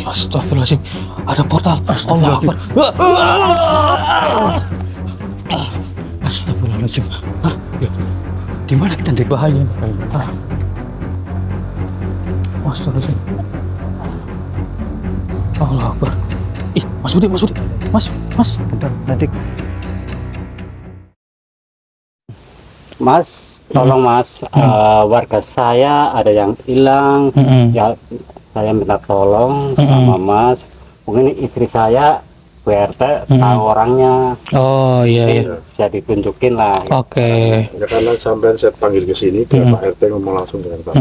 Astagfirullahaladzim, ada portal. Allah Akbar. Astagfirullahaladzim. Gimana kita dari bahaya? Astagfirullahaladzim. Allah Akbar. Ih, Mas Budi, Mas. Bentar, nanti. Mas, tolong Mas, warga saya ada yang hilang. Ya, saya minta tolong sama Mas. Mungkin istri saya, Bu RT, tahu orangnya. Oh iya. Bisa ditunjukin lah. Oke. Ya karena sampai saya panggil ke sini, biar Pak RT ngomong langsung dengan Pak.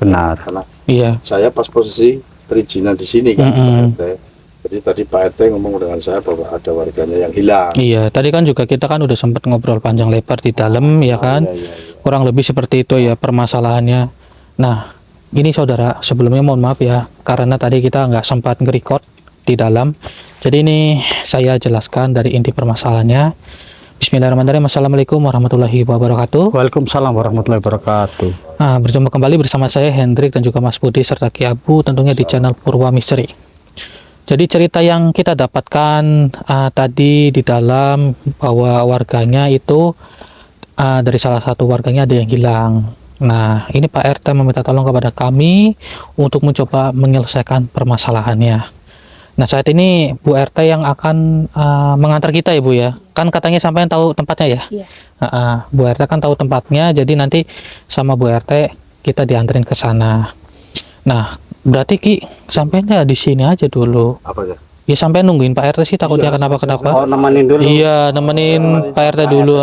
Benar. Karena Iya. saya pas posisi perizinan di sini kan, Pak RT. Jadi tadi Pak RT ngomong dengan saya bahwa ada warganya yang hilang. Iya, tadi kan juga kita kan udah sempat ngobrol panjang lebar di dalam, ya kan? Iya. Kurang lebih seperti itu ya permasalahannya. Nah, ini saudara, sebelumnya mohon maaf ya, karena tadi kita nggak sempat nge-record di dalam. Jadi ini saya jelaskan dari inti permasalahannya. Bismillahirrahmanirrahim. Assalamualaikum warahmatullahi wabarakatuh. Waalaikumsalam warahmatullahi wabarakatuh. Nah, berjumpa kembali bersama saya Hendrik dan juga Mas Budi serta Ki Abu, tentunya di channel Purwa Misteri. Jadi cerita yang kita dapatkan tadi di dalam bahwa warganya itu dari salah satu warganya ada yang hilang. Nah, ini Pak RT meminta tolong kepada kami untuk mencoba menyelesaikan permasalahannya. Nah, saat ini Bu RT yang akan mengantar kita ya Bu ya. Kan katanya sampai tahu tempatnya ya? Iya. Bu RT kan tahu tempatnya, jadi nanti sama Bu RT kita dianterin ke sana. Nah, berarti Ki sampainya di sini aja dulu. Apa ya? Ya sampai nungguin Pak RT sih, takutnya kenapa-kenapa. Oh, nemenin dulu. Iya, nemenin Pak RT dulu.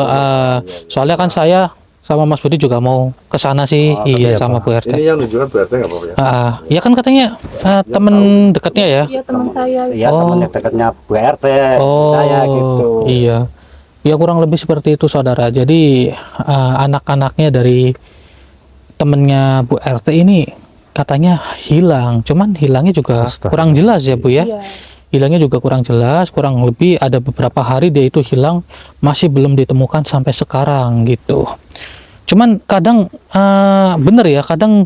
Soalnya kan saya sama Mas Budi juga mau ke sana sih. Iya, sama Bu RT. Ini yang nunjukkan Bu RT nggak apa-apa ya? Ya kan katanya temen dekatnya ya. Iya, teman saya. Iya, teman dekatnya Bu RT. Saya gitu. Iya. Ya kurang lebih seperti itu saudara. Jadi anak-anaknya dari temennya Bu RT ini katanya hilang, cuman hilangnya juga kurang jelas ya Bu ya. Iya. Hilangnya juga kurang jelas, kurang lebih ada beberapa hari dia itu hilang, masih belum ditemukan sampai sekarang gitu. Cuman kadang bener ya, kadang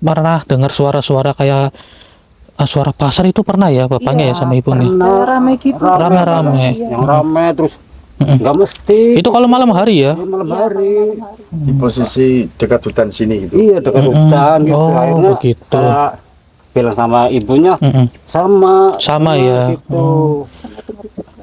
pernah dengar suara-suara kayak suara pasar itu pernah ya bapaknya ya sama ibunya. Rame gitu. Rame-rame. Yang rame terus nggak mesti. Itu kalau malam hari ya. Malam hari. Di posisi dekat hutan sini gitu. Iya, dekat hutan gitu. Oh, Akhirnya begitu. saya bilang sama ibunya, sama ya. gitu.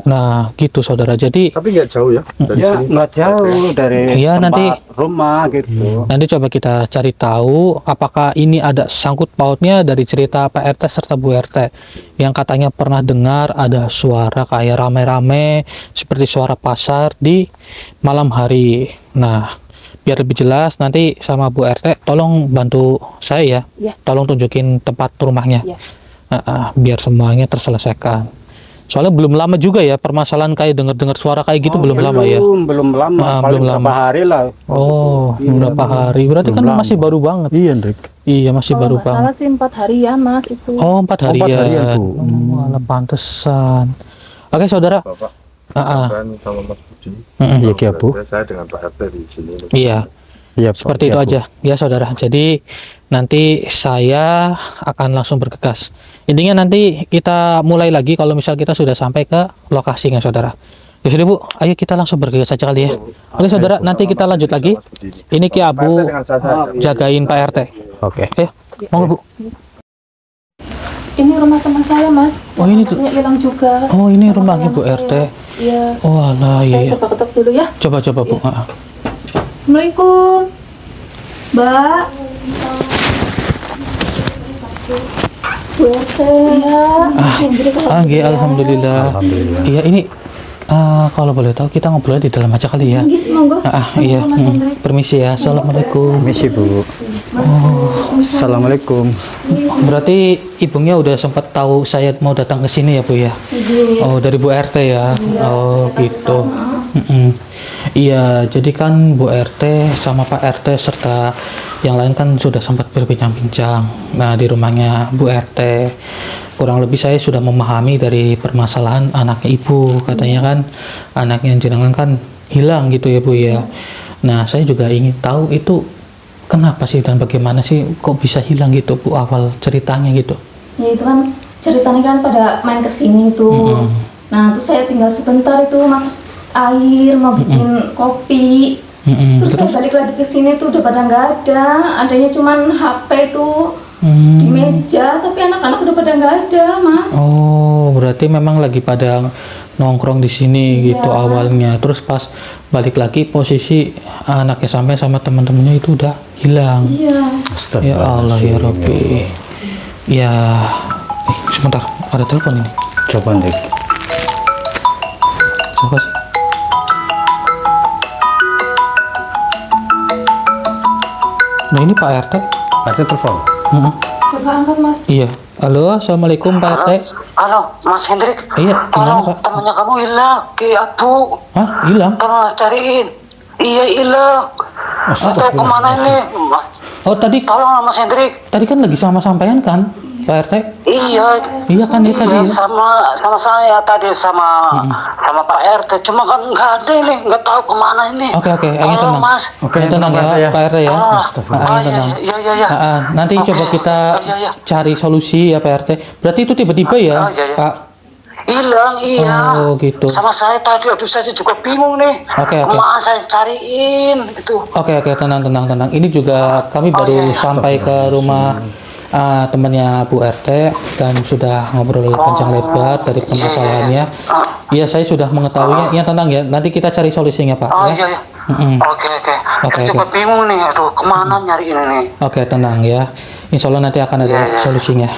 Nah gitu saudara, jadi Tapi nggak jauh ya dari Ya, sini. nggak jauh dari Iya, tempat nanti rumah gitu. nanti coba kita cari tahu apakah ini ada sangkut pautnya dari cerita Pak RT serta Bu RT yang katanya pernah dengar ada suara kayak rame-rame seperti suara pasar di malam hari. Nah, biar lebih jelas nanti sama Bu RT tolong bantu saya ya. Iya. Tolong tunjukin tempat rumahnya. Iya. Biar semuanya terselesaikan. Soalnya belum lama juga ya permasalahan kayak dengar-dengar suara kayak gitu, belum lama ya. Belum lama, paling belum beberapa lama. hari lah. Oh, beberapa hari. Berarti kan masih baru banget. Iya, Hendrik. Iya, masih baru Kalau banget. salah sih 4 hari ya Mas itu. Oh, 4 hari ya. Bu. Malah pantesan. Oke, saudara. Bapak Ah, kan sama Mas Budi. Mm-mm. Iya, Ki Abu. Saya dengan Pak RT di sini. Iya, Iya, seperti itu aja. Ya, saudara. Jadi nanti saya akan langsung bergegas. Intinya nanti kita mulai lagi kalau misal kita sudah sampai ke lokasinya, saudara. Ya sudah Bu, ayo kita langsung bergegas saja kali ya. Oke saudara, nanti kita lanjut lagi. Ini Ki Abu jagain Pak RT. Oke. Ayo, mau Bu? Ini rumah teman saya Mas. Oh, ini tuh. Anaknya hilang juga. Oh, ini Sama rumahnya teman Bu saya. RT. Iya. Oh alah, iya. Saya coba ketok dulu ya. Coba Bu. Assalamualaikum. Mbak. Bu RT. Iya. Nggih, alhamdulillah. Iya, ini kalau boleh tahu kita ngobrol di dalam aja kali ya. Monggo. Iya. Permisi ya. Assalamualaikum. Misi, Bu. Assalamualaikum. Berarti ibunya udah sempat tahu saya mau datang ke sini ya Bu ya? Oh, dari Bu RT ya? Oh gitu. Iya, jadi kan Bu RT sama Pak RT serta yang lain kan sudah sempat berbincang-bincang. Nah, di rumahnya Bu RT kurang lebih saya sudah memahami dari permasalahan anaknya ibu. Katanya kan anaknya jenengan kan hilang gitu ya Bu ya. Nah, saya juga ingin tahu itu kenapa sih dan bagaimana sih kok bisa hilang gitu Bu, awal ceritanya gitu. Ya itu kan ceritanya kan pada main ke sini tuh. Nah, terus saya tinggal sebentar itu masak air, mau bikin kopi. Terus saya balik lagi ke sini tuh udah pada nggak ada. Adanya cuman HP tuh di meja, tapi anak-anak udah pada nggak ada, Mas. Oh, berarti memang lagi pada nongkrong di sini Iya. gitu awalnya. Terus pas balik lagi posisi anaknya sampai sama teman-temannya itu udah hilang. Iya. Ya Allah ya Rabbi. Ya, sebentar, ada telepon ini. Coba Dik. Siapa sih? Nah ini Pak RT. Ada telepon. Mm-mm. Coba angkat, Mas. Iya. Halo, assalamualaikum Pak RT. Halo, Mas Hendrik. Iya, gimana Tolong Pak? temannya kamu hilang, ke Abu. Hah, hilang? Tolong cariin. Iya hilang. Nggak tahu kemana ini. Oh tadi Tolong Mas Hendrik. kan lagi sama sampean kan Pak RT? Iya. Iya kan ya tadi. Iya, Ya? sama saya tadi sama Pak RT. Cuma kan nggak ada ini, nggak tahu kemana ini. Oke, ayo Tolong tenang. Mas. Ayo tenang ya, Pak RT ya. Oh, Ayo tenang. iya. Nanti Oke. coba kita Iya. cari solusi ya Pak RT. Berarti itu tiba-tiba ya, Oh, iya. Pak? Hilang, iya. Oh, gitu. Sama saya tadi, aduh saya juga bingung nih. Oke. Kemana saya cariin gitu. Oke, tenang. Ini juga kami baru iya. sampai ke rumah temannya Bu RT dan sudah ngobrol panjang lebar dari permasalahannya. Iya, saya sudah mengetahuinya. Iya, tenang ya. Nanti kita cari solusinya, Pak. Oh ya. iya. Mm-mm. Oke. Oke. Saya juga bingung nih, aduh kemana nyari ini nih. Oke, tenang ya. Insya Allah nanti akan ada Iya. solusinya.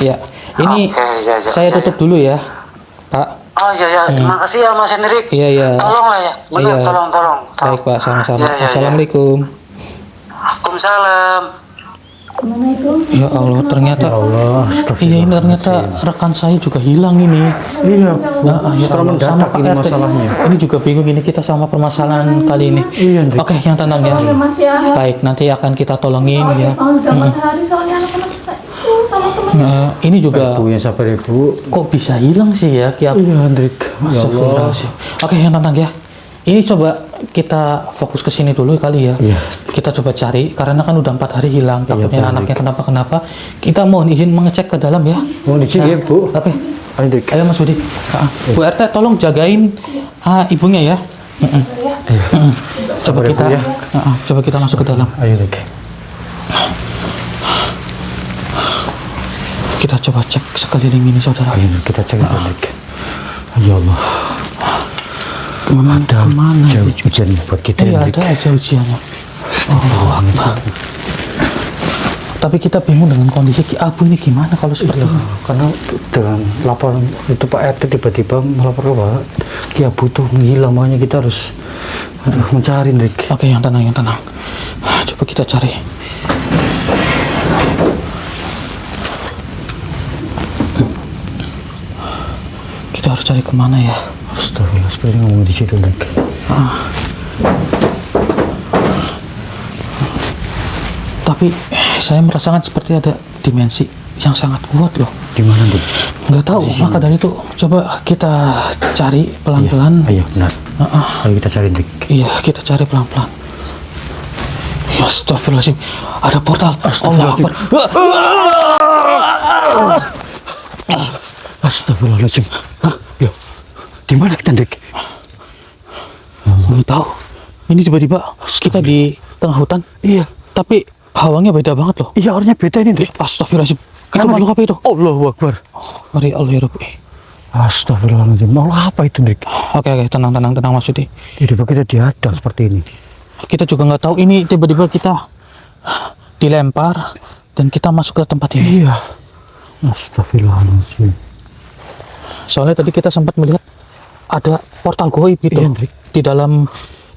Ya, ini Oke, iya. saya tutup dulu ya, Pak. Oh iya. Terima kasih ya Mas Hendrik. Iya. Tolong lah ya. Benar, Iya. tolong. Baik, Pak. Sama-sama. Iya. Assalamualaikum. Waalaikumsalam. Kemana itu? Ya Allah, ternyata iya ini ternyata rekan saya juga hilang ini. Iya. Nah, ya Allah, sama Pak ini RT. masalahnya. Ini juga bingung ini kita sama permasalahan kali ini. Iya, Dik. Oke, yang tenang ya. Soalnya Mas ya. Baik, nanti akan kita tolongin ya. Oh, udah 4 hari soalnya anak-anak saya itu sama teman. Nah, ini juga Bu yang sabar ya Bu. kok bisa hilang sih ya, Ki? Iya Hendrik. Ya Allah. Astagfirullahaladzim. Oke, yang tenang ya. Ini coba kita fokus ke sini dulu kali ya. Iya. Kita coba cari karena kan udah 4 hari hilang. Takutnya Pak anaknya kenapa-kenapa. Kita mohon izin mengecek ke dalam ya. Mohon izin ya Bu. Oke. Hendrik. Ayo Mas Budi. Bu RT tolong jagain ibunya ya. Coba Sabar ya, kita Bu, ya. coba kita masuk ke dalam. Ayo Hendrik. Kita coba cek sekeliling ini saudara. Ayo kita cek Hendrik. Ya Allah. Kemana? Jauh ujian buat kita Iya Hendrik. ada aja ujiannya. Oh, Akbar. Tapi kita bingung dengan kondisi Ki Abu ini gimana kalau seperti ini. Karena dengan laporan itu Pak RT tiba-tiba melapor bahwa Ki Abu tuh menghilang, makanya kita harus mencari Hendrik. Oke, yang tenang. Coba kita cari. Kita harus cari kemana ya? Astagfirullah, seperti ngomong di situ Hendrik. Tapi saya merasakan seperti ada dimensi yang sangat kuat loh. Di mana Hendrik? Nggak tahu, maka dari itu coba kita cari pelan-pelan. Ayo benar. Ayo kita cari Hendrik. Iya, kita cari pelan-pelan. Ya, astagfirullahaladzim. Ada portal. Allah Akbar. Astagfirullahaladzim. Yo, di mana kita Hendrik? Nggak tahu. Ini tiba-tiba kita di tengah hutan. Iya. Tapi hawanya beda banget loh. Iya, orangnya beda ini Hendrik. Astagfirullahaladzim. Itu Kenapa, makhluk apa itu? Allahu Akbar. Mari Allah ya Rabbi. Astagfirullahaladzim. Mau apa itu Hendrik? Oke, tenang Mas Yudi. Tiba-tiba kita dihadang seperti ini. Kita juga nggak tahu ini tiba-tiba kita dilempar dan kita masuk ke tempat ini. Iya. Astagfirullahaladzim. Soalnya tadi kita sempat melihat ada portal goib gitu Iya, Hendrik. di dalam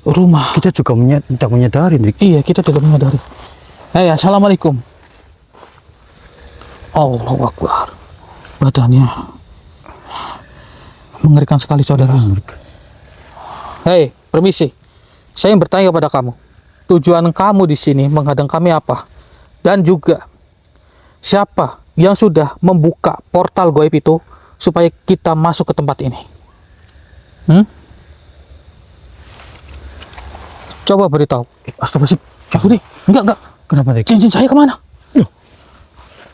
rumah. Kita juga tidak menyadari Hendrik. Iya, kita tidak menyadari. Assalamualaikum. Allahu Akbar. Badannya mengerikan sekali saudara. Hei, permisi. Saya yang bertanya kepada kamu. Tujuan kamu di sini menghadang kami apa? Dan juga siapa yang sudah membuka portal goib itu supaya kita masuk ke tempat ini? Coba beritahu. Astagfirullahaladzim. Mas Budi, enggak. Kenapa Hendrik? Cincin saya kemana?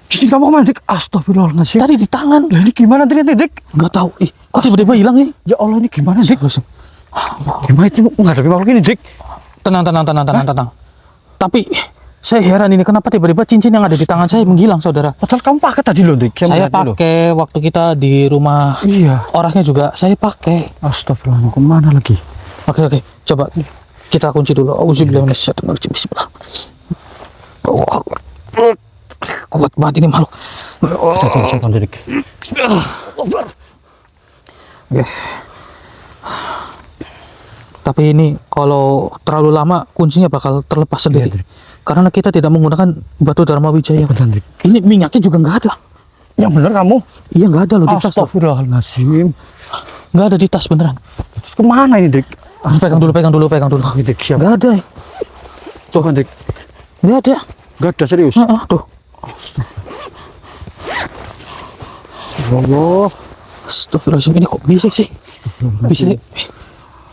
Cincin kamu kemana, Dik? Astagfirullahaladzim. Tadi di tangan. Lah ini gimana ternyata, Dik? Nggak tahu. Ih, kok tiba-tiba hilang sih? Ya Allah, ini gimana, Dik? Gimana itu menghadapi makhluk ini, Dik? Tenang. Tapi saya heran ini kenapa tiba-tiba cincin yang ada di tangan saya menghilang, saudara. Padahal kamu pakai tadi loh, Dik. Saya pakai waktu kita di rumah. Iya. Orangnya juga saya pakai. Astagfirullah, kemana lagi? Oke. Coba kita kunci dulu. Auzubillahi minasyaitonirrajim. Bismillah. Kuat banget ini makhluk. Jangan, Dik. Oke. Tapi ini kalau terlalu lama kuncinya bakal terlepas sendiri. Iya, Karena kita tidak menggunakan batu Dharma Wijaya. Betul, Dik. Ini minyaknya juga nggak ada. Yang bener kamu? Iya nggak ada loh di tas. Astagfirullahaladzim. Nggak ada di tas beneran. Terus kemana ini, Dik? Pegang dulu. Ini, Dik, siap. Nggak ada. Coba, Dik. Nggak ada. Gak ada, serius? Tuh. Allah. Astagfirullahaladzim, ini kok bisik sih? Bisik.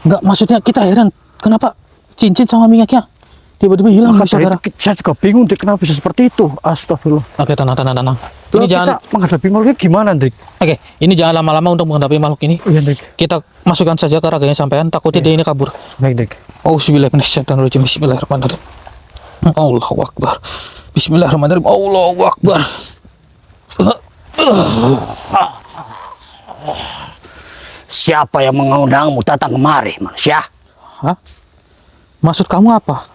Enggak, maksudnya kita heran kenapa cincin sama minyaknya tiba-tiba hilang, saudara. Saya juga bingung, Dik, kenapa bisa seperti itu. Astagfirullah. Oke, tenang. Ini Lalu jangan. kita menghadapi makhluknya gimana, Dik? Oke, ini jangan lama-lama untuk menghadapi makhluk ini. Iya, Dik. Kita masukkan saja ke raganya sampean, takutnya dia ini kabur. Baik, Dik. Auzubillahi minasyaitonirrajim. Bismillahirrahmanirrahim. Allahu Akbar. Bismillahirrahmanirrahim. Allahu Akbar. Siapa yang mengundangmu datang kemari, manusia? Hah? Maksud kamu apa?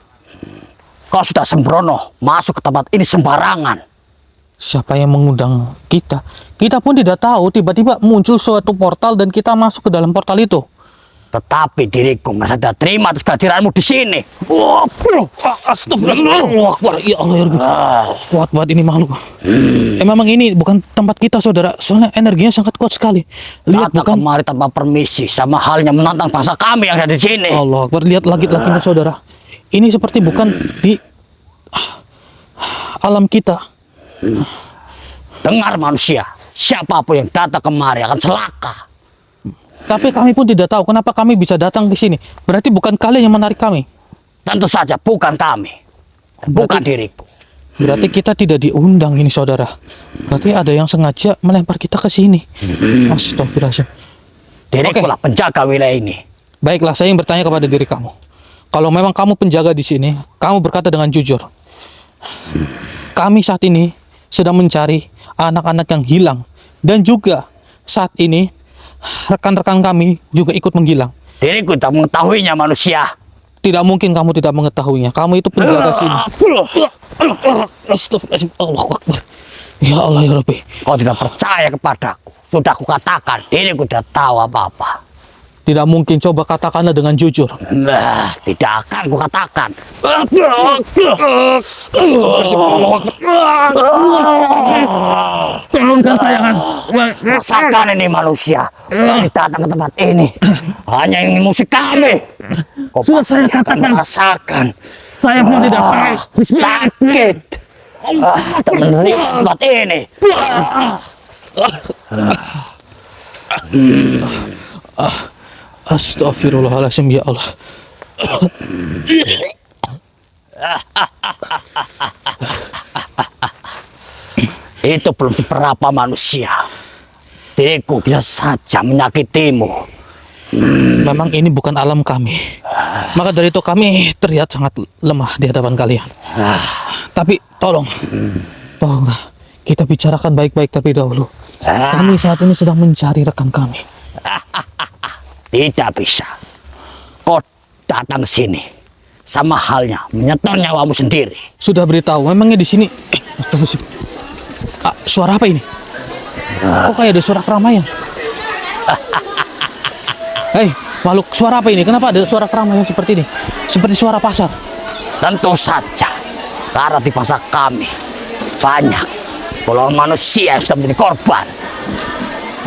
Kau sudah sembrono masuk ke tempat ini sembarangan. Siapa yang mengundang kita? Kita pun tidak tahu, tiba-tiba muncul suatu portal dan kita masuk ke dalam portal itu. Tetapi diriku merasa tidak terima atas kehadiranmu di sini. Astagfirullah. Ya Allah, ya Rabbi. Kuat banget ini makhluk. Memang ini bukan tempat kita, saudara. Soalnya energinya sangat kuat sekali. Lihat, Datang bukan? kemari tanpa permisi, sama halnya menantang bangsa kami yang ada di sini. Allah Akbar. Lihat langit-langitnya, saudara. Ini seperti bukan di alam kita. Dengar manusia, siapapun yang datang kemari akan celaka. Tapi kami pun tidak tahu kenapa kami bisa datang ke sini. Berarti bukan kalian yang menarik kami. Tentu saja bukan kami, bukan diriku. Berarti kita tidak diundang ini, saudara. Berarti ada yang sengaja melempar kita ke sini. Astagfirullahaladzim. Diriku Oke. lah penjaga wilayah ini. Baiklah, saya ingin bertanya kepada diri kamu. Kalau memang kamu penjaga di sini, kamu berkata dengan jujur. Kami saat ini sedang mencari anak-anak yang hilang. Dan juga saat ini rekan-rekan kami juga ikut menghilang. Diriku tak mengetahuinya manusia. Tidak mungkin kamu tidak mengetahuinya. Kamu itu penjaga sini. Astagfirullahaladzim. Allahu Akbar. Ya Allah, ya Rabbi. Kau tidak percaya kepadaku. Sudah kukatakan, diriku tidak tahu apa-apa. Tidak mungkin, coba katakanlah dengan jujur. Nah, tidak akan kukatakan. Tolongkan saya, kan. Rasakan ini manusia. Datang ke tempat ini hanya ingin musik kami. Kau Sudah pasti saya akan katakan. merasakan. Saya pun tidak tahu. Sakit. Temennya tempat ini. Astagfirullahaladzim, ya Allah. Itu belum seberapa manusia. Diriku bisa saja menyakitimu. Memang ini bukan alam kami. Maka dari itu kami terlihat sangat lemah di hadapan kalian. Tapi tolonglah kita bicarakan baik-baik terlebih dahulu. Kami saat ini sedang mencari rekan kami. Tidak bisa. Kau datang ke sini sama halnya menyetor nyawamu sendiri. Sudah beritahu, memangnya di sini. Astagfirullahaladzim. Suara apa ini? Kok kayak ada suara keramaian? Hei, makhluk, suara apa ini? Kenapa ada suara keramaian seperti ini? Seperti suara pasar. Tentu saja, karena di pasar kami banyak golongan manusia yang sudah menjadi korban.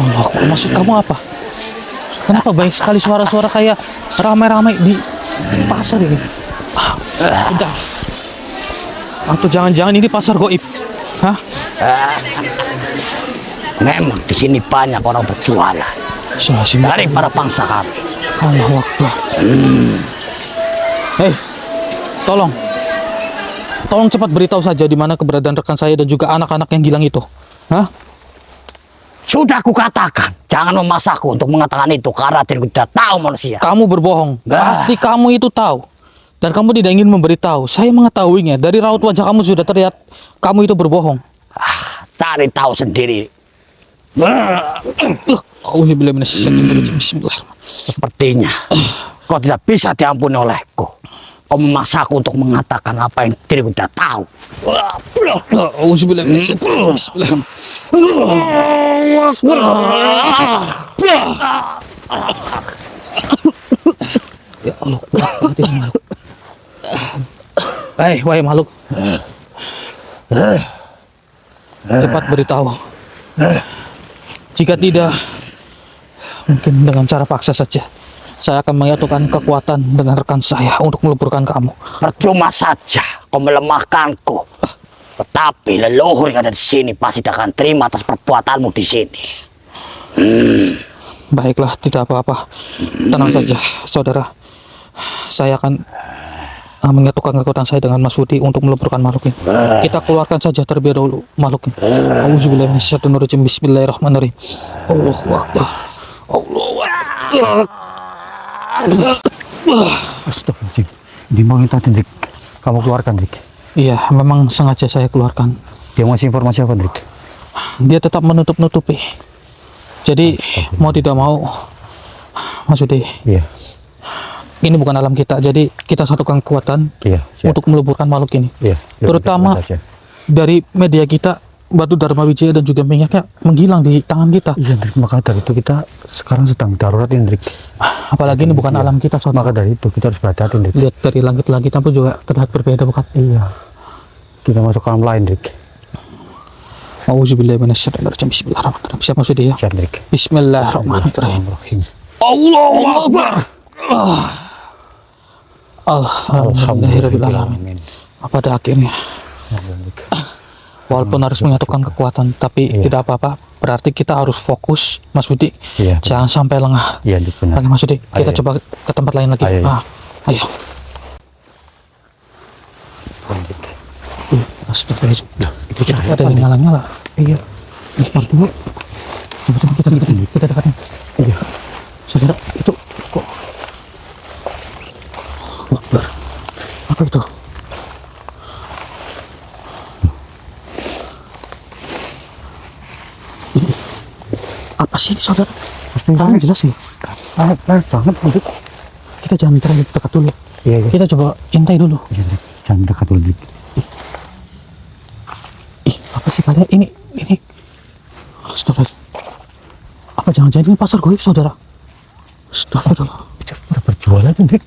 Allah, maksud kamu apa? Kenapa banyak sekali suara-suara kayak ramai-ramai di pasar ini? Bentar. Atau jangan-jangan ini pasar goib? Hah? Memang di sini banyak orang berjualan dari para bangsa kami. Allahu Akbar. Hei, tolong. Tolong cepat beritahu saja di mana keberadaan rekan saya dan juga anak-anak yang hilang itu. Hah? Sudah kukatakan, jangan memasakku untuk mengatakan itu karena tidak tahu manusia. Kamu berbohong. Nah. Pasti kamu itu tahu. Dan kamu tidak ingin memberitahu. Saya mengetahuinya. Dari raut wajah kamu sudah terlihat kamu itu berbohong. Cari tahu sendiri. Bismillahirrahmanirrahim. Sepertinya kau tidak bisa diampuni olehku. Kau memaksaku untuk mengatakan apa yang diriku tidak tahu. Ya Allah. Wahai makhluk. Cepat beritahu. Jika tidak, mungkin dengan cara paksa saja. Saya akan menyatukan kekuatan dengan rekan saya untuk meluburkan kamu. Percuma saja kau melemahkanku. Tetapi leluhur yang ada di sini pasti tidak akan terima atas perbuatanmu di sini. Baiklah, tidak apa-apa. Tenang saja, saudara. Saya akan menyatukan kekuatan saya dengan Mas Budi untuk meluburkan makhluk ini. Kita keluarkan saja terlebih dahulu makhluk ini. Auzubillahi minasyaitonirrajim. Bismillahirrahmanirrahim. Allahu Akbar. Allahu Akbar. Astagfirullahaladzim. Di mau minta Hendrik, kamu keluarkan Hendrik. Iya, memang sengaja saya keluarkan. Dia ngasih informasi apa Hendrik? Dia tetap menutup-nutupi. Jadi mau tidak mau, Mas Budi, Iya. ini bukan alam kita. Jadi kita satukan kekuatan Iya. Siap. untuk meluburkan makhluk ini. Iya. Terutama dari media kita, batu Dharma Wijaya dan juga minyaknya menghilang di tangan kita. Iya Hendrik, maka dari itu kita sekarang sedang darurat Hendrik. Apalagi ini bukan alam kita, saudara. Maka dari itu kita harus berhati-hati Hendrik. Lihat dari langit-langit pun juga terlihat berbeda, bukan? Iya. Kita masuk ke alam lain Hendrik. Auzubillahi minasyaitonirrajim. Bismillahirrahmanirrahim. Siap maksudnya ya? Siap Hendrik. Bismillahirrahmanirrahim. Allahu Akbar. Alhamdulillahirrahmanirrahim. Pada akhirnya, walaupun harus menyatukan kekuatan, tapi tidak apa-apa. Berarti kita harus fokus, Mas Budi. Iya. Jangan sampai lengah. Iya Hendrik, benar. Oke, Mas Budi, kita Ayo. coba ke tempat lain lagi. Ayo. Ayo. Astagfirullahaladzim. Itu cara Ada yang nyala-nyala. Iya. Coba kita dekatin. Kita dekatin. Iya. Saudara, itu kok Akbar. Apa itu? Apa sih ini, saudara? Kalian jelas nggak? Panas banget Hendrik. Kita jangan terlalu dekat dulu. Iya. Kita coba intai dulu. Iya Hendrik. Jangan dekat dulu Hendrik. Ih, apa sih kalian? Ini. Astagfirullah. Apa jangan-jangan ini pasar goib, saudara? Astagfirullah. Itu pada berjualan Hendrik.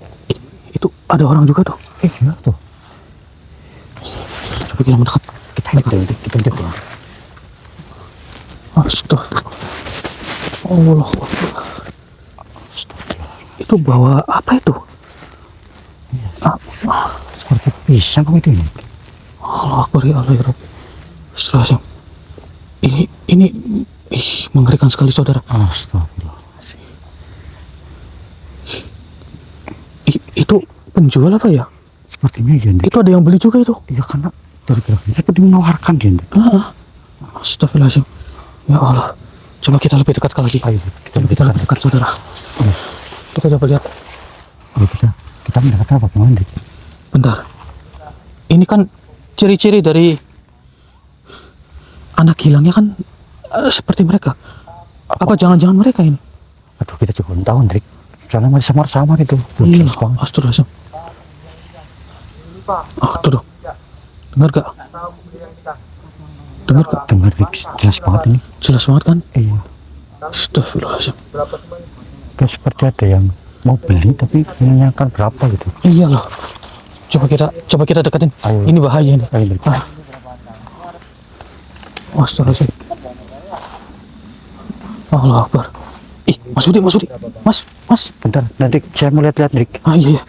Itu ada orang juga tuh. Iya tuh. Coba kita mendekat. Kita Hendrik. Kita Hendrik. Astagfirullah. Allah Akbar. Itu bawa apa itu? Seperti pisang kok itu ini. Allah Akbar, ya Allah ya Rabbi. Astagfirullah. Ini mengerikan sekali, saudara. Astagfirullah. Itu penjual apa ya? Sepertinya ya Hendrik. Itu ada yang beli juga itu. Iya karena dari belakangnya seperti menawarkan dia Hendrik. Astagfirullahaladzim. Ya Allah. Coba kita lebih dekat lagi. Ayo Kita lebih dekat, saudara. Kita coba lihat. Ayo kita mendekat apa kemana Hendrik? Bentar. Ini kan ciri-ciri dari anak hilangnya kan seperti mereka. Apa jangan-jangan mereka ini? Aduh kita juga belum tahu Hendrik. Soalnya masih samar-samar itu. Belum Iya. jelas banget. Astagfirullahaladzim. Tuh dong. Dengar gak? Dengar gak? Dengar Hendrik. Jelas banget ini. Jelas banget kan? Iya. Astagfirullahaladzim. Kayak seperti ada yang mau beli tapi menanyakan berapa gitu. Iya loh. Coba kita deketin. Ayo. Ini bahaya nih. Ayo Hendrik. Astagfirullahaladzim. Allah Akbar. Ih, Mas Budi. Mas. Bentar, nanti saya mau lihat-lihat Hendrik. Iya.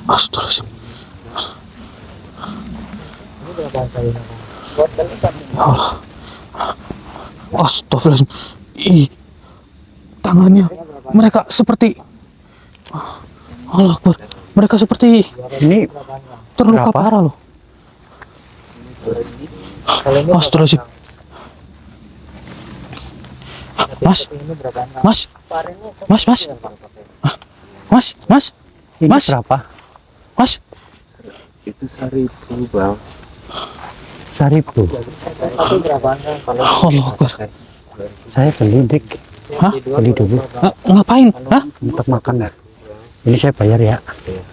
Astagfirullahaladzim. Ya Allah. Astagfirullahaladzim. Ih, tangannya mereka seperti Allah Akbar. Mereka seperti Ini terluka berapa? parah loh. Astagfirullahaladzim. Mas, mas, mas, mas, Ah, mas, mas, ini Mas. berapa? mas. Itu 1.000 bang. 1.000. Allah Akbar. Saya beli dik. Hah? Beli dulu Ngapain? Hah? untuk makan. Ini saya bayar ya.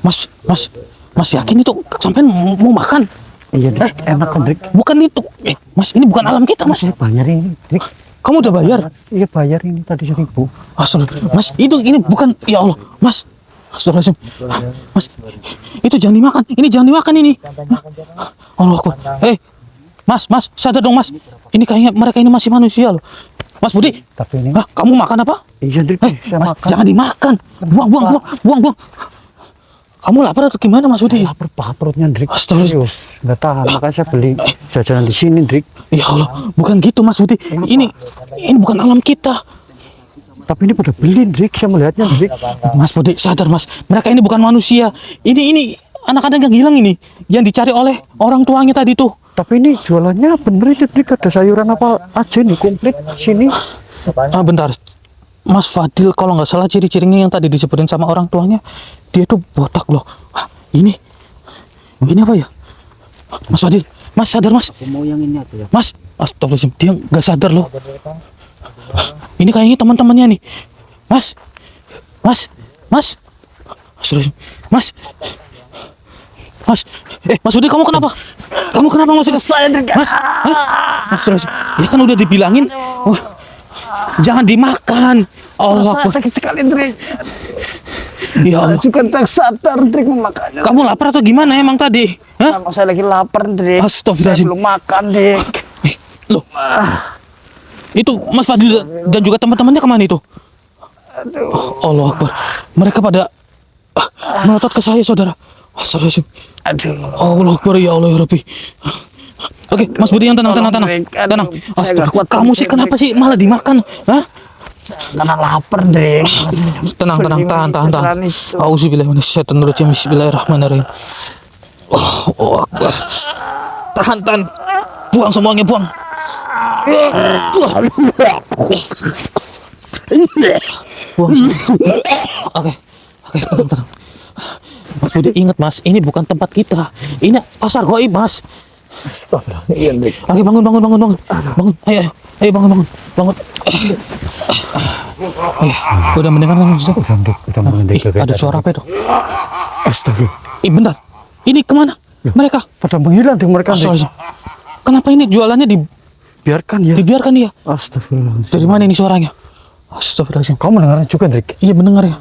Mas, mas, mas yakin itu sampai mau makan? Iya dik, enak kan dik. Bukan itu. Mas, ini bukan alam kita, mas. Saya bayar ini dik. Kamu udah bayar? Iya bayar ini tadi 1.000. Astagfirullah. Mas, itu ini bukan, ya Allah, Mas. Astagfirullahaladzim. Mas, itu jangan dimakan. Ini jangan dimakan ini. Allah Akbar. Mas, mas, sadar dong mas. Ini kayaknya mereka ini masih manusia loh. Mas Budi, Tapi ini kamu makan apa? iya dik, saya Mas, makan. jangan dimakan. Buang, buang, buang, buang, buang. Kamu lapar atau gimana Mas Budi? Lapar banget perutnya dik. Astagfirullah. Serius, nggak tahan. Makanya saya beli jajanan di sini dik. Ya Allah, bukan gitu Mas Budi. Ini bukan alam kita. Tapi ini pada beli dik, saya melihatnya dik. Mas Budi, sadar Mas. Mereka ini bukan manusia. Ini anak-anak yang hilang ini, yang dicari oleh orang tuanya tadi tuh. Tapi ini jualannya bener itu dik, ada sayuran apa aja nih komplit sini. Bentar, Mas Fadil kalau nggak salah ciri-cirinya yang tadi disebutin sama orang tuanya, dia tuh botak loh. Ini apa ya? Mas Fadil, Mas sadar Mas. Mau yang ini aja ya. Mas, astagfirullahaladzim, dia nggak sadar loh. Ini kayaknya teman-temannya nih. Mas, astagfirullahaladzim, Mas. Mas Budi, kamu kenapa? Kamu kenapa Mas Budi? Mas, astagfirullahaladzim. Ya kan udah dibilangin. Wah, jangan dimakan. Allah Akbar. Sakit sekali dik. Ya Allah. Juga tak sadar dik memakannya. Kamu lapar atau gimana emang tadi? Hah? Saya lagi lapar dik. Saya Astagfirullahaladzim. belum makan dik. Loh. Itu Mas Fadil dan juga teman-temannya kemana itu? Allah Akbar. Mereka pada melotot ke saya, saudara. Astagfirullahaladzim. Allah Akbar, ya Allah ya Rabbi. Oke, Mas Budi yang tenang. Astagfirullah. Kamu sih kenapa sih malah dimakan? Hah? Karena lapar dik. Tenang, tahan. Auzubillahi minasyaitonirrajim. Bismillahirrahmanirrahim. Oh, Akbar. Tahan. Buang semuanya, buang. Buang. Oke, tenang. Mas Budi ingat Mas, ini bukan tempat kita. Ini pasar goib Mas. Iya dik. Oke, bangun. Ayo bangun. Udah mendengar kan sudah? Udah mendengar. Ada suara apa itu? Astaga. Bentar. Ini kemana? Mereka. Pada menghilang dik mereka dik. Astagfirullahaladzim. Kenapa ini jualannya Biarkan ya. dibiarkan ya? Astagfirullah. Dari mana ini suaranya? Astagfirullahaladzim. Kamu mendengarnya juga dik. Iya mendengar ya.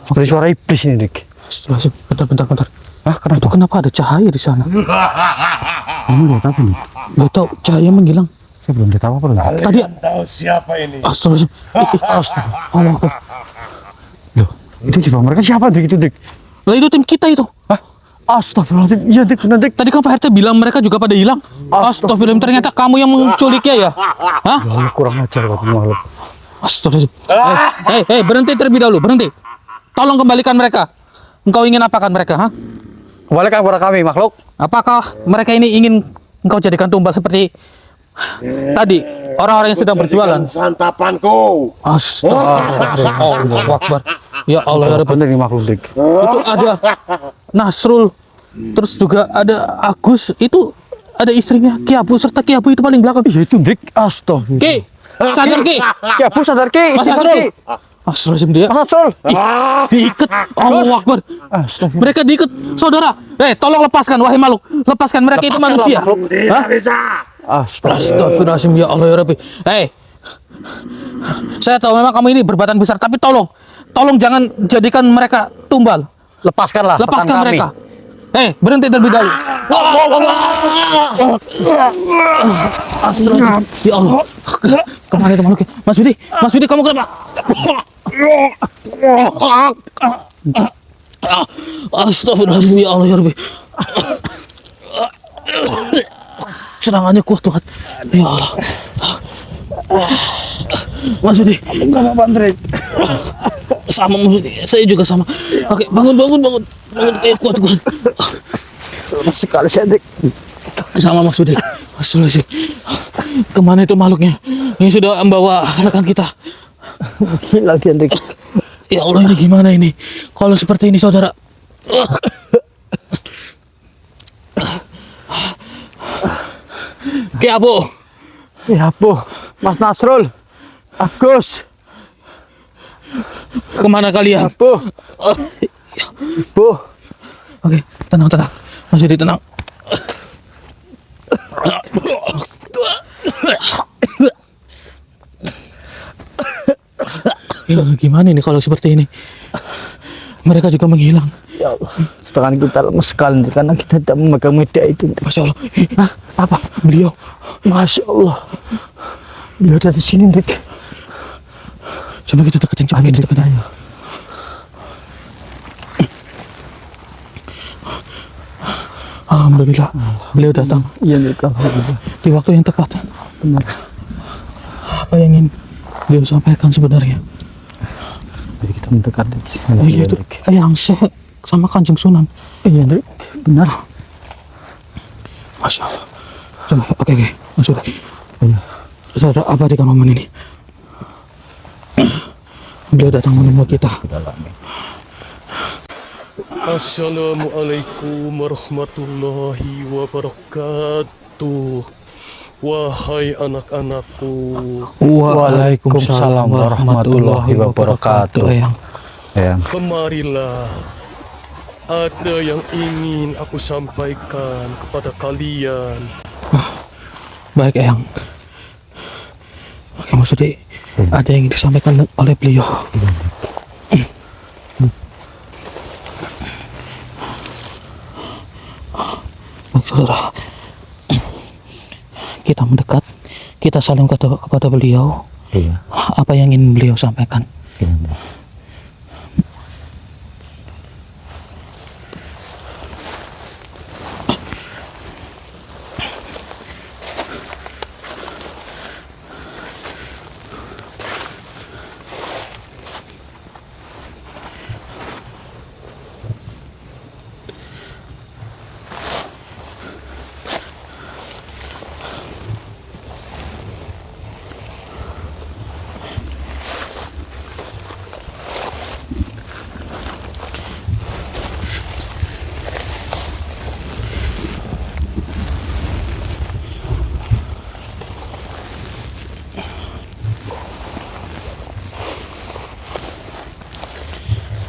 Seperti suara iblis ini dik. Astagfirullahaladzim. Bentar. Ah kenapa? Itu kenapa ada cahaya di sana? Kamu lihat apa nih? Gak tahu, cahaya menghilang. Saya belum tahu apa nih. Tadi Tahu siapa ini? Astagfirullahaladzim. Allah Akbar. Loh, itu di bawah mereka siapa dik itu dik? Lah itu tim kita itu. Astagfirullahaladzim. Iya dik benar dik. Tadi kan Pak RT bilang mereka juga pada hilang. Astagfirullahaladzim, ternyata kamu yang menculiknya ya? Hah? Ya Allah, kurang ajar kamu makhluk. Astagfirullahaladzim. Hei, berhenti terlebih dahulu, berhenti. Tolong kembalikan mereka. Engkau ingin apakan mereka, ha? Kembalikan kepada kami makhluk. Apakah mereka ini ingin engkau jadikan tumbal seperti tadi orang-orang yang sedang berjualan? Santapanku. Astagfirullah. Allahu Akbar. Ya Allah ya Rabbi. Benar nih makhluk dik. Itu ada Nasrul, terus juga ada Agus, itu ada istrinya Ki Abu, serta Ki Abu itu paling belakang. Iya itu dik. Astagfirullah. Ki, sadar Ki. Ya bu sadar ki. Mas Sadar Nasrul. ki. Astagfirullahaladzim, dia Nasrul. diikat. Allahu Akbar. Astagfirullah. Mereka diikat, saudara. Tolong lepaskan, wahai makhluk. Lepaskan mereka, itu manusia. Hah? Astagfirullahaladzim, ya Allah ya Rabbi. Saya tahu memang kamu ini berbadan besar, tapi tolong jangan jadikan mereka tumbal. Lepaskanlah. Lepaskan mereka. Berhenti terlebih dahulu. Astagfirullah. Ya Allah. Kemana itu makhluk? Mas Budi, kamu kenapa? Astagfirullahaladzim, ya Allah ya Rabbi. Serangannya kuat Tuhan. Ya Allah. Mas Budi. Kamu nggak apa-apa, Andrei? Sama Mas Budi, saya juga sama. Oke, bangun. Bangun, kuat. Lemas sekali saya, Hendrik. Sama Mas Budi. Astagfirullahaladzim. Kemana itu makhluknya? Yang sudah membawa rekan kita. Gila, Hendrik. Ya Allah, ini gimana ini? Kalau seperti ini, saudara. Oke, Abu. Ya, Bu. Mas Nasrul. Agus. Kemana kalian? Bu. Bu. Oke, tenang. Mas Budi, tenang. Ya, gimana ini kalau seperti ini? Mereka juga menghilang. Ya Allah. Sedangkan kita lemes sekali Hendrik, karena kita tidak memegang media itu. Hendrik. Masya Allah. Hah? Apa? Beliau. Masya Allah. Beliau ada di sini, Hendrik. Coba kita deketin. Ayo. Alhamdulillah. Beliau datang Iya, Hendrik. Alhamdulillah. di waktu yang tepat. Benar. Apa yang ingin beliau sampaikan sebenarnya? Jadi kita mendekat, Hendrik. Oh iya, itu yang sama Kanjeng Sunan. Iya, Hendrik. Benar. Masya Allah. Coba, oke. Mas Budi. Iya. Saudara, abadikan momen ini. Beliau datang menemui kita. Assalamualaikum warahmatullahi wabarakatuh. Wahai anak-anakku, Waalaikumsalam warahmatullahi wabarakatuh. Eyang. kemarilah. Ada yang ingin aku sampaikan kepada kalian. Baik, Eyang. Oke, Mas Budi. Ada yang ingin disampaikan oleh beliau. Baik, saudara. Kita mendekat, kita saling kepada beliau. Iya. Apa yang ingin beliau sampaikan? Iya, Hendrik.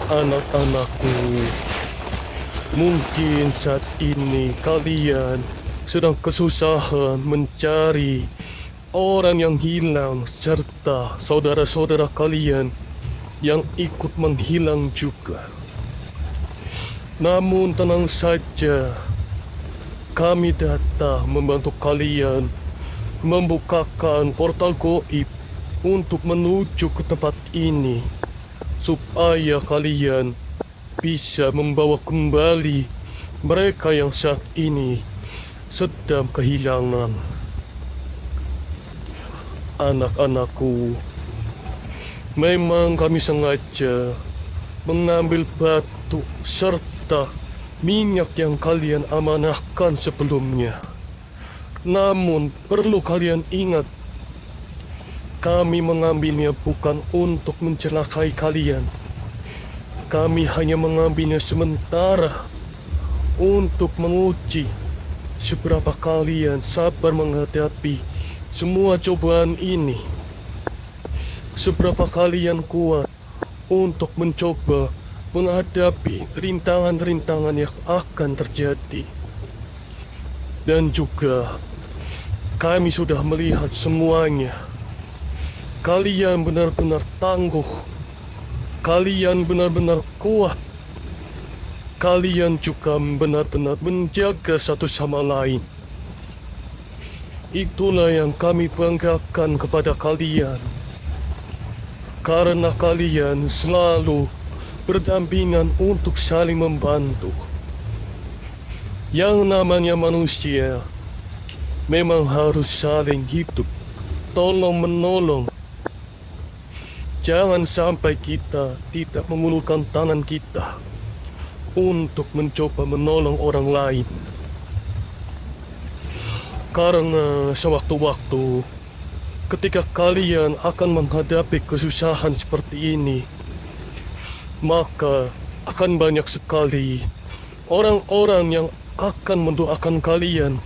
Anak-anakku, mungkin saat ini kalian sedang kesusahan mencari orang yang hilang serta saudara-saudara kalian yang ikut menghilang juga. Namun tenang saja, kami datang membantu kalian membukakan portal gaib untuk menuju ke tempat ini, supaya kalian bisa membawa kembali mereka yang saat ini sedang kehilangan. Anak-anakku, memang kami sengaja mengambil batu serta minyak yang kalian amanahkan sebelumnya. Namun perlu kalian ingat, kami mengambilnya bukan untuk mencelakai kalian. Kami hanya mengambilnya sementara untuk menguji seberapa kalian sabar menghadapi semua cobaan ini. Seberapa kalian kuat untuk mencoba menghadapi rintangan-rintangan yang akan terjadi. Dan juga kami sudah melihat semuanya. Kalian benar-benar tangguh. Kalian benar-benar kuat. Kalian juga benar-benar menjaga satu sama lain. Itulah yang kami banggakan kepada kalian. Karena kalian selalu berdampingan untuk saling membantu. Yang namanya manusia memang harus saling hidup, tolong-menolong. Jangan sampai kita tidak mengulurkan tangan kita untuk mencoba menolong orang lain. Karena sewaktu-waktu ketika kalian akan menghadapi kesusahan seperti ini, maka akan banyak sekali orang-orang yang akan mendoakan kalian,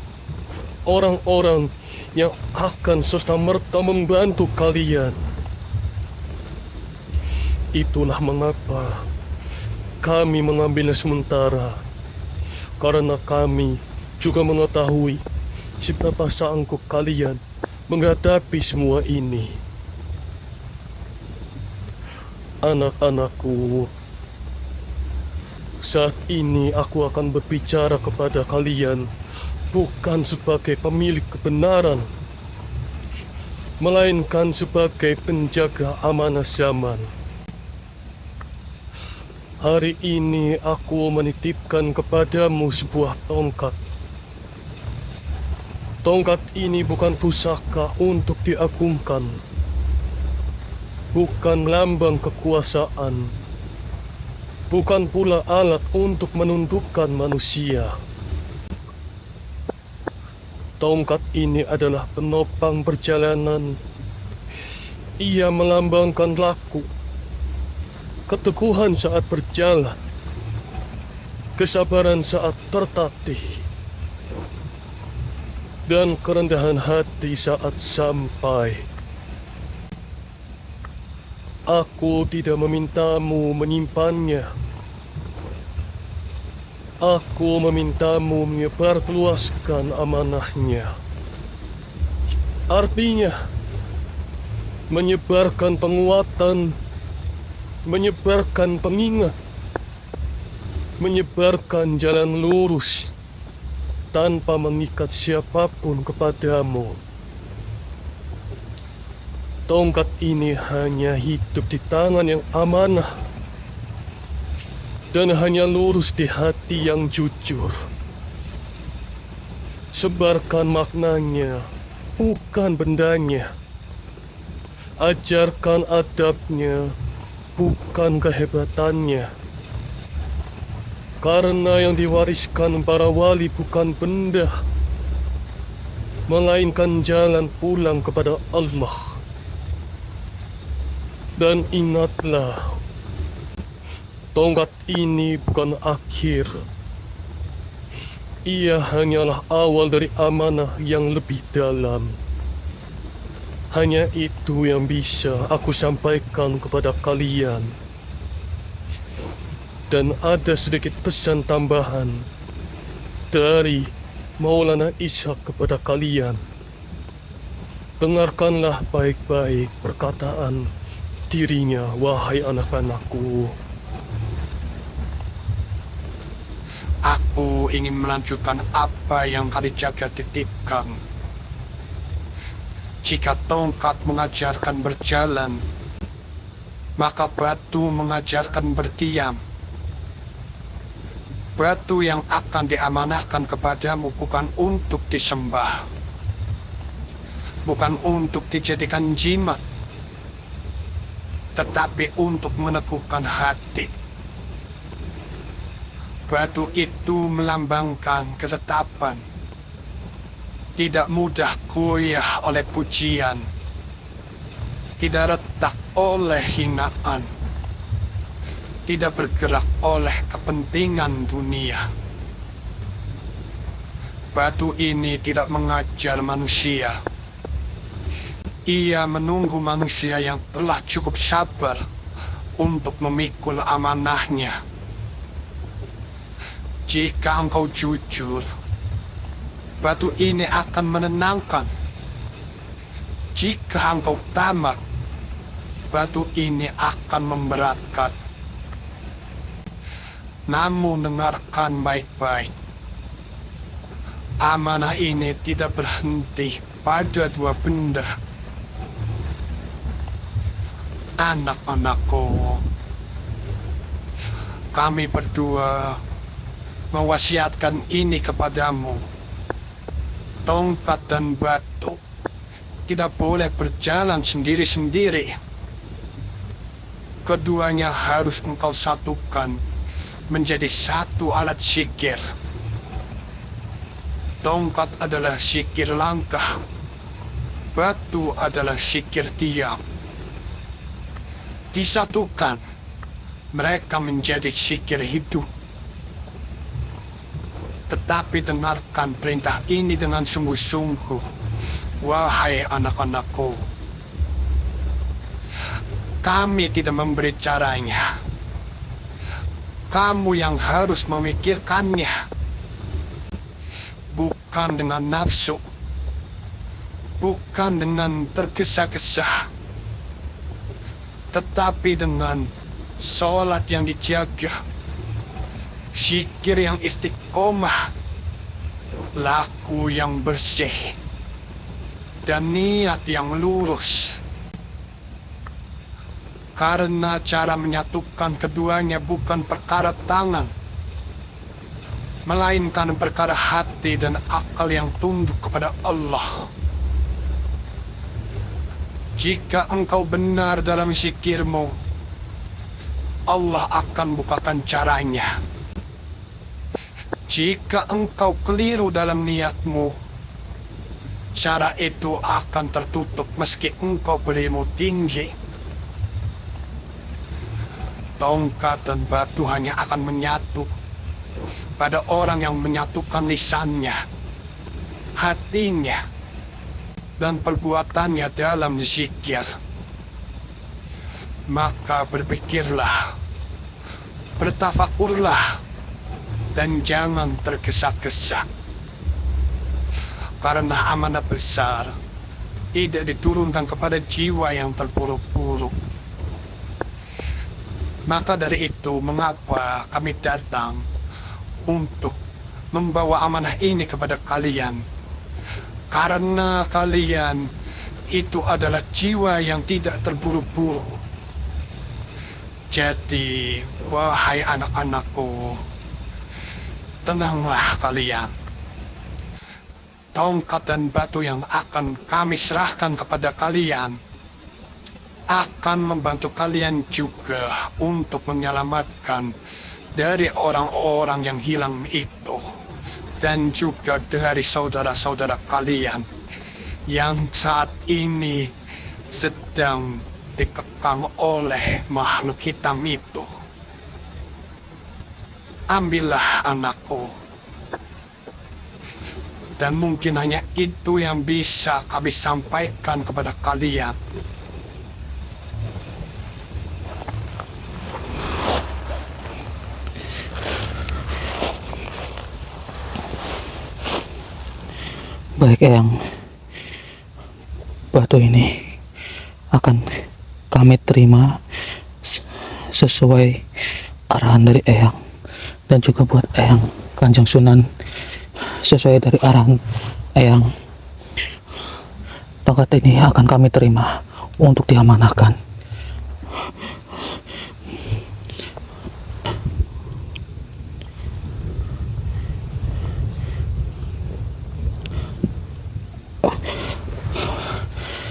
orang-orang yang akan serta-merta membantu kalian. Itulah mengapa kami mengambilnya sementara, karena kami juga mengetahui seberapa sanggup kalian menghadapi semua ini. Anak-anakku, saat ini aku akan berbicara kepada kalian bukan sebagai pemilik kebenaran, melainkan sebagai penjaga amanah zaman. Hari ini aku menitipkan kepadamu sebuah tongkat. Tongkat ini bukan pusaka untuk diagungkan, bukan lambang kekuasaan, bukan pula alat untuk menundukkan manusia. Tongkat ini adalah penopang perjalanan. Ia melambangkan laku, keteguhan saat berjalan, kesabaran saat tertatih, dan kerendahan hati saat sampai. Aku tidak memintamu menyimpannya. Aku memintamu menyebarluaskan amanahnya. Artinya, menyebarkan penguatan, menyebarkan pengingat, menyebarkan jalan lurus tanpa mengikat siapapun kepadamu. Tongkat ini hanya hidup di tangan yang amanah dan hanya lurus di hati yang jujur. Sebarkan maknanya, bukan bendanya. Ajarkan adabnya, bukan kehebatannya. Karena yang diwariskan para wali bukan benda, melainkan jalan pulang kepada Allah. Dan ingatlah, tongkat ini bukan akhir. Ia hanyalah awal dari amanah yang lebih dalam. Hanya itu yang bisa aku sampaikan kepada kalian. Dan ada sedikit pesan tambahan dari Maulana Ishak kepada kalian. Dengarkanlah baik-baik perkataan dirinya, wahai anak-anakku. Aku ingin melanjutkan apa yang Kalijaga titipkan. Jika tongkat mengajarkan berjalan, maka batu mengajarkan berdiam. Batu yang akan diamanahkan kepadamu bukan untuk disembah, bukan untuk dijadikan jimat, tetapi untuk meneguhkan hati. Batu itu melambangkan ketetapan, tidak mudah goyah oleh pujian, tidak retak oleh hinaan, tidak bergerak oleh kepentingan dunia. Batu ini tidak mengajar manusia. Ia menunggu manusia yang telah cukup sabar untuk memikul amanahnya. Jika engkau jujur, batu ini akan menenangkan. Jika engkau tamak, batu ini akan memberatkan. Namun dengarkan baik-baik. Amanah ini tidak berhenti pada dua benda. Anak-anakku, kami berdua mewasiatkan ini kepadamu. Tongkat dan batu tidak boleh berjalan sendiri-sendiri. keduanya harus engkau satukan menjadi satu alat sihir. Tongkat adalah sihir langkah, batu adalah sihir diam. Disatukan, mereka menjadi sihir hidup. Tetapi dengarkan perintah ini dengan sungguh-sungguh, wahai anak-anakku. Kami tidak memberi caranya. Kamu yang harus memikirkannya. Bukan dengan nafsu, bukan dengan tergesa-gesa, tetapi dengan sholat yang dijaga, zikir yang istiqomah, laku yang bersih, dan niat yang lurus. Karena cara menyatukan keduanya bukan perkara tangan, melainkan perkara hati dan akal yang tunduk kepada Allah. Jika engkau benar dalam zikirmu, Allah akan bukakan caranya. Jika engkau keliru dalam niatmu, cara itu akan tertutup meski engkau berilmu tinggi. Tongkat dan batu hanya akan menyatu pada orang yang menyatukan lisannya, hatinya, dan perbuatannya dalam zikir. Maka berpikirlah, bertafakurlah, dan jangan tergesa-gesa. Karena amanah besar tidak diturunkan kepada jiwa yang terpuruk-puruk. Maka dari itu, mengapa kami datang untuk membawa amanah ini kepada kalian? Karena kalian itu adalah jiwa yang tidak terburu-buru. Jadi, wahai anak-anakku, tenanglah kalian. Tongkat dan batu yang akan kami serahkan kepada kalian akan membantu kalian juga untuk menyelamatkan dari orang-orang yang hilang itu, dan juga dari saudara-saudara kalian yang saat ini sedang dikekang oleh makhluk hitam itu. Ambillah anakku, dan mungkin hanya itu yang bisa kami sampaikan kepada kalian. Baik Eyang, batu ini akan kami terima sesuai arahan dari Eyang, dan juga buat Eyang Kanjeng Sunan sesuai dari arahan Eyang. Tongkat ini akan kami terima untuk diamanahkan.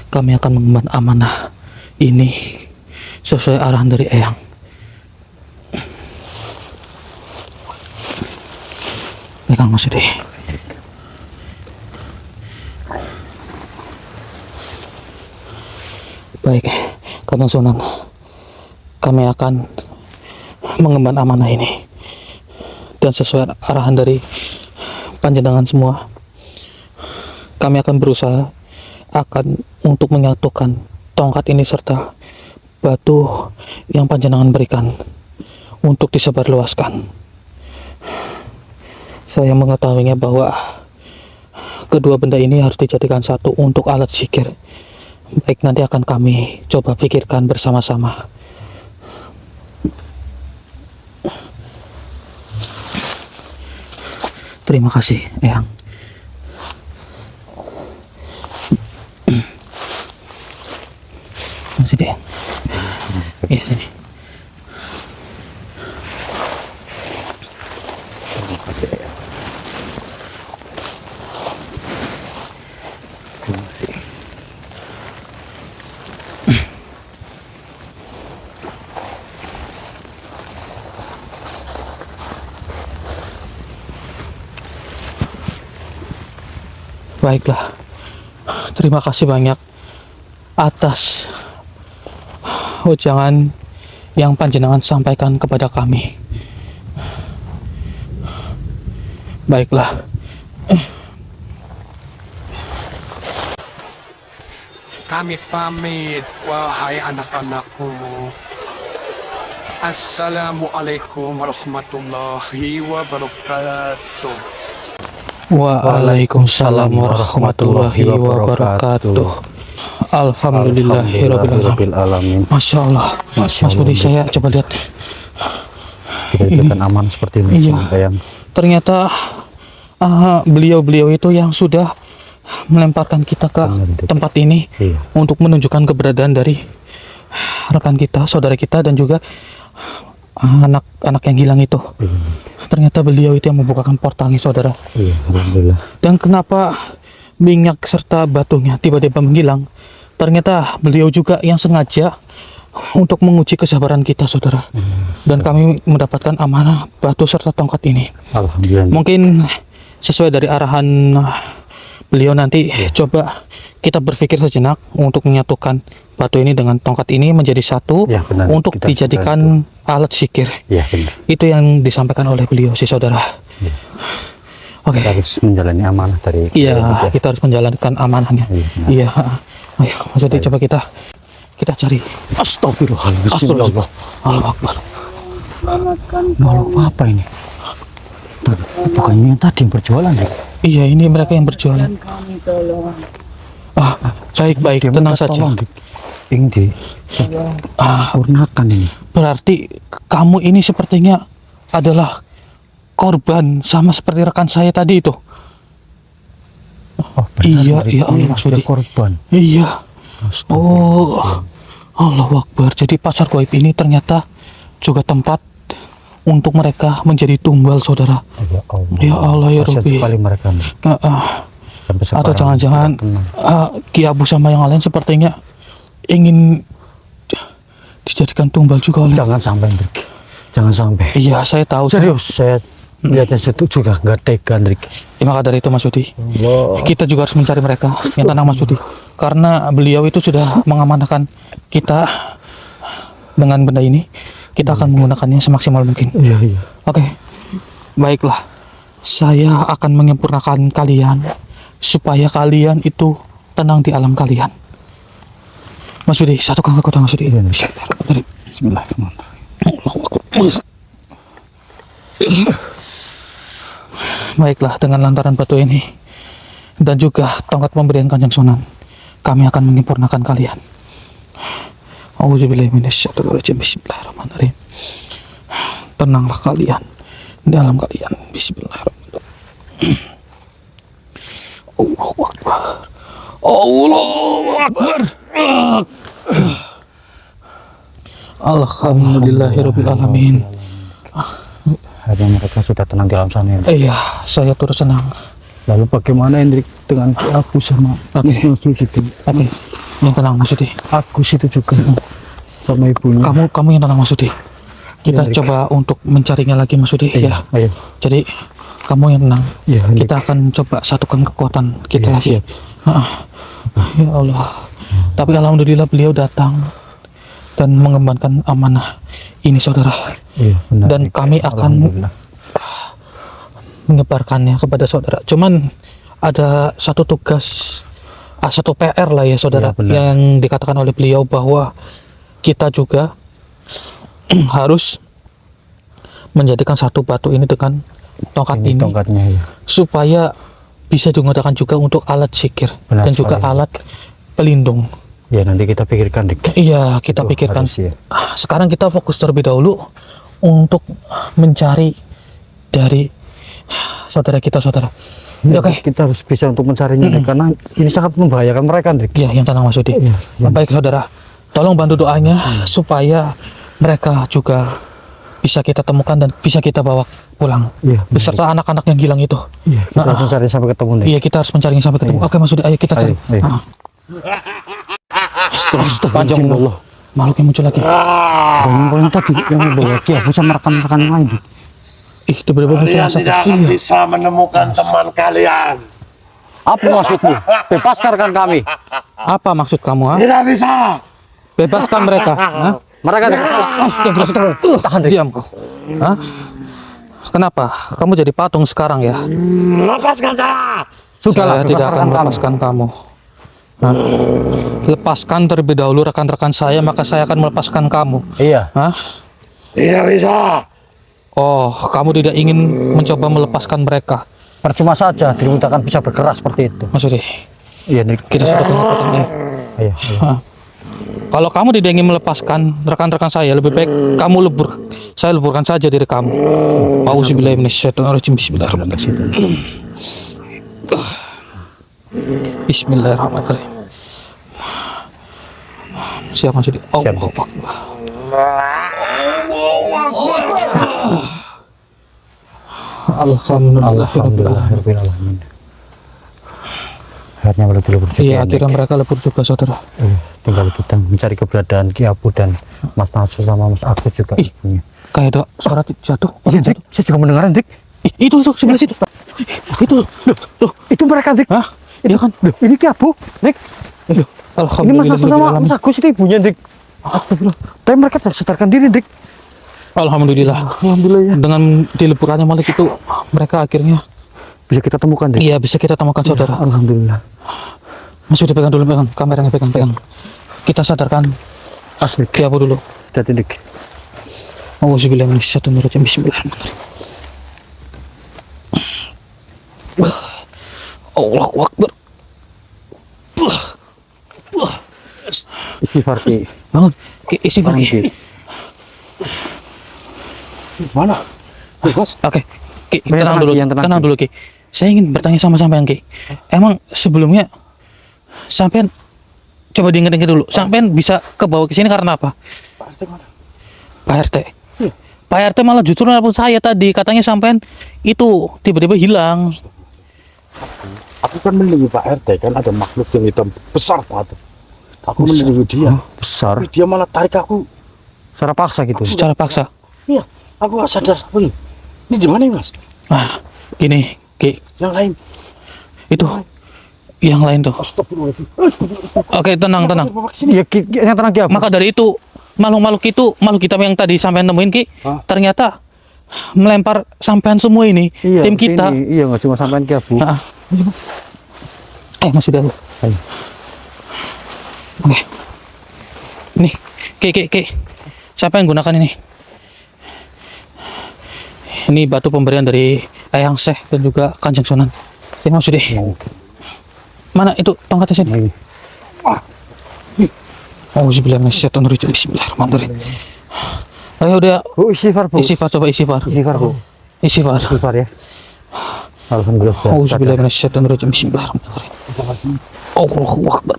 Kami akan mengemban amanah ini sesuai arahan dari Eyang. Pegang Mas Edi. Baik, Kanjeng Sunan, kami akan mengemban amanah ini, dan sesuai arahan dari panjenengan semua, kami akan berusaha untuk menyatukan tongkat ini serta batu yang panjenengan berikan untuk disebarluaskan. Saya mengetahuinya bahwa kedua benda ini harus dijadikan satu untuk alat zikir. Baik, nanti akan kami coba pikirkan bersama-sama. Terima kasih, Eyang. Masih deh. Iya, sini. Terima kasih ya. Terima kasih. Baiklah. Terima kasih banyak atas ujangan yang panjenengan sampaikan kepada kami. Baiklah. Kami pamit, wahai anak-anakku. Assalamualaikum warahmatullahi wabarakatuh. Waalaikumsalam warahmatullahi wabarakatuh. Alhamdulillahirabbil alamin. Masya Allah. Mas Budi, saya coba lihat. Kita diberikan aman seperti ini. Iya. Ternyata beliau-beliau itu yang sudah melemparkan kita ke tempat ini untuk menunjukkan keberadaan dari rekan kita, saudara kita, dan juga anak-anak yang hilang itu. Ternyata beliau itu yang membukakan portalnya, saudara. Alhamdulillah. Dan kenapa minyak serta batunya tiba-tiba menghilang? Ternyata beliau juga yang sengaja untuk menguji kesabaran kita, saudara. Dan kami mendapatkan amanah batu serta tongkat ini. Alhamdulillah. Mungkin sesuai dari arahan beliau nanti, coba kita berpikir sejenak untuk menyatukan batu ini dengan tongkat ini menjadi satu, benar. Untuk Kita dijadikan alat sikir. Benar. Itu yang disampaikan oleh beliau, si saudara. Oke. Kita harus menjalani amanah dari kita harus menjalankan amanahnya. Iya. Ayo, maksudnya coba kita cari. Astagfirullahaladzim. Allahu Akbar. Makhluk apa ini? Bukan ini yang tadi yang berjualan ya? Iya, ini mereka yang berjualan. Baik, tenang saja. Ini sempurnakan ini. Berarti kamu ini sepertinya adalah korban sama seperti rekan saya tadi itu. Iya, Allah, Mas Budi. Korban. Iya. Oh, Allahu Akbar. Jadi pasar goib ini ternyata juga tempat untuk mereka menjadi tumbal, saudara. Ya Allah ya Rabbi. Sekali mereka. Atau jangan-jangan Ki Abu sama yang lain sepertinya ingin dijadikan tumbal juga oleh. Jangan sampai, Hendrik. Jangan sampai. Iya, saya tahu. Serius, saya lihatnya situ juga nggak tega, Hendrik. Maka dari itu, Mas Budi, kita juga harus mencari mereka. Yang tenang, Mas Budi, karena beliau itu sudah mengamanahkan kita dengan benda ini. Kita akan menggunakannya semaksimal mungkin. Iya. Oke, baiklah. Saya akan menyempurnakan kalian supaya kalian itu tenang di alam kalian. Mas Budi, satukan kekuatan Mas Budi. Bismillahirrahmanirrahim. Baiklah, dengan lantaran batu ini dan juga tongkat pemberian Kanjeng Sunan, kami akan menyempurnakan kalian. Auzubillahi minasyaitonirrajim. Bismillahirrahmanirrahim. Tenanglah kalian di alam kalian. Bismillahirrahmanirrahim. Allahu Akbar. Allahu Akbar. Alhamdulillahirabbil alamin. Akhirnya mereka sudah tenang di alam sana. Iya, saya turut senang. Lalu bagaimana, Hendrik, dengan aku sama Agus itu? Yang tenang, maksudnya. Agus itu juga sama ibunya. Kamu yang tenang, maksudnya. Kita coba untuk mencarinya lagi, maksudnya. Iya. Jadi kamu yang tenang. Iya, kita akan coba satukan kekuatan kita lagi. Ya Allah. Tapi alhamdulillah beliau datang dan mengembangkan amanah ini, saudara. Iya, benar. Dan kami akan menyebarkannya kepada saudara. Cuman ada satu tugas, satu PR lah ya, saudara, yang dikatakan oleh beliau bahwa kita juga harus menjadikan satu batu ini dengan tongkat ini tongkatnya, supaya bisa digunakan juga untuk alat sikir dan juga alat pelindung. Ya, nanti kita pikirkan, Dik. Iya, kita pikirkan. Sekarang kita fokus terlebih dahulu untuk mencari dari saudara kita, saudara. Oke. Kita harus bisa untuk mencarinya, Dik, karena ini sangat membahayakan mereka, Dik. Iya, yang tenang, Mas Udi. Baik, saudara. Tolong bantu doanya supaya mereka juga bisa kita temukan dan bisa kita bawa pulang. Beserta anak-anak yang hilang itu. Iya, kita harus mencari sampai ketemu, Dik. Iya, kita harus mencarinya sampai ketemu. Oke, Mas Udi, ayo kita cari. Panjang Allah. Makhluk yang muncul lagi. Yang tadi yang membawa Ki Abu sama rekan-rekan yang lain. Tiba-tiba muncul asap. Kalian tidak akan bisa menemukan teman kalian. Apa maksudmu? Bebaskan kami. Apa maksud kamu? Ha? Tidak bisa. Bebaskan mereka. Hah? Mereka Tahan, diam kau. Hah? Kenapa? Kamu jadi patung sekarang ya? Lepaskan saya. Saya tidak akan melepaskan kamu. Hah? Lepaskan terlebih dahulu rekan-rekan saya, maka saya akan melepaskan kamu. Iya. Hah? Tidak bisa. Oh, kamu tidak ingin mencoba melepaskan mereka? Percuma saja dirimu tak akan bisa bergerak seperti itu. Maksudnya, Iya, Dik. kita sudah ketemu ini. Iya. Hah? Kalau kamu tidak ingin melepaskan rekan-rekan saya, lebih baik kamu saya leburkan saja diri kamu. Auzubillahi minasyaitonirrajim. Bismillahirrahmanirrahim. Bismillahirrahmanirrahim. Siap Mas Yudi. Siap. Alhamdulillah. Akhirnya mereka lebur juga. Iya, akhirnya mereka lebur juga, saudara. Tinggal kita mencari keberadaan Ki Abu dan Mas Nasur sama Mas Agus juga. Ih, kayak ada suara jatuh. Iya, Dik. Saya juga mendengar, Dik. Itu sebelah situ. Itu loh, Itu mereka, Dik. hah? Iya kan? Loh, ini Ki Abu, Dik. Ini Mas Alhamdulillah. Nasur sama Mas Agus itu ibunya, Dik. Astagfirullah. Tapi mereka sudah sadarkan diri, Dik. Alhamdulillah. Alhamdulillah ya. Dengan dileburkannya Malik itu, mereka akhirnya Bisa kita temukan, Dik. iya bisa kita temukan, saudara. Alhamdulillah. Mas udah pegang dulu, pegang kameranya, pegang. Kita sadarkan Asli. Ki Abu dulu. Jadi, Dik. Auzubillahi minasyaitonirrajim. Bismillahirrahmanirrahim. Allahu Akbar. Istighfar, Ki. Bangun, Ki, istighfar, Ki. Mana? Oke, Ki, Yang tenang tenang, dulu, Ki, yang tenang, tenang Ki. dulu, Ki. Saya ingin bertanya sama sampean, Ki. Emang sebelumnya sampean coba diingat-ingat dulu. Sampean bisa ke bawah ke sini karena apa? Pak RT. Pak RT malah justru nelpon saya tadi, katanya sampean itu tiba-tiba hilang. Aku kan melindungi Pak RT, kan ada makhluk yang hitam besar Pak. Aku melindungi dia. Besar. Tapi dia malah tarik aku. Secara paksa gitu. Secara paksa. Iya, aku gak sadar. Wih, ini di mana, Mas? Ah, gini, Ki. Yang lain. Itu yang lain tuh. Astagfirullahaladzim. Oke, tenang. Iya, Ki, yang tenang, Ki Abu. Maka dari itu makhluk hitam yang tadi sampean temuin, Ki, ternyata melempar sampean semua ini, Iya, tim kita. kesini. Iya, nggak cuma sampean, Ki Abu. Ah. Mas sudah. Ayo. Oke. Nih, Ki. Siapa yang gunakan ini? Ini batu pemberian dari Eyang Syekh dan juga Kanjeng Sunan. Ini Mas Yudi. Mana itu tongkatnya sini? Ini. Auzubillahi minasyaitonirrajim. Bismillahirrahmanirrahim. Ayo udah Bu, istighfar, Bu. istighfar, coba istighfar. Istighfar, Bu. Istighfar. Istighfar ya. Alhamdulillah. Auzubillahi minasyaitonirrajim. Bismillahirrahmanirrahim. Allahu Akbar.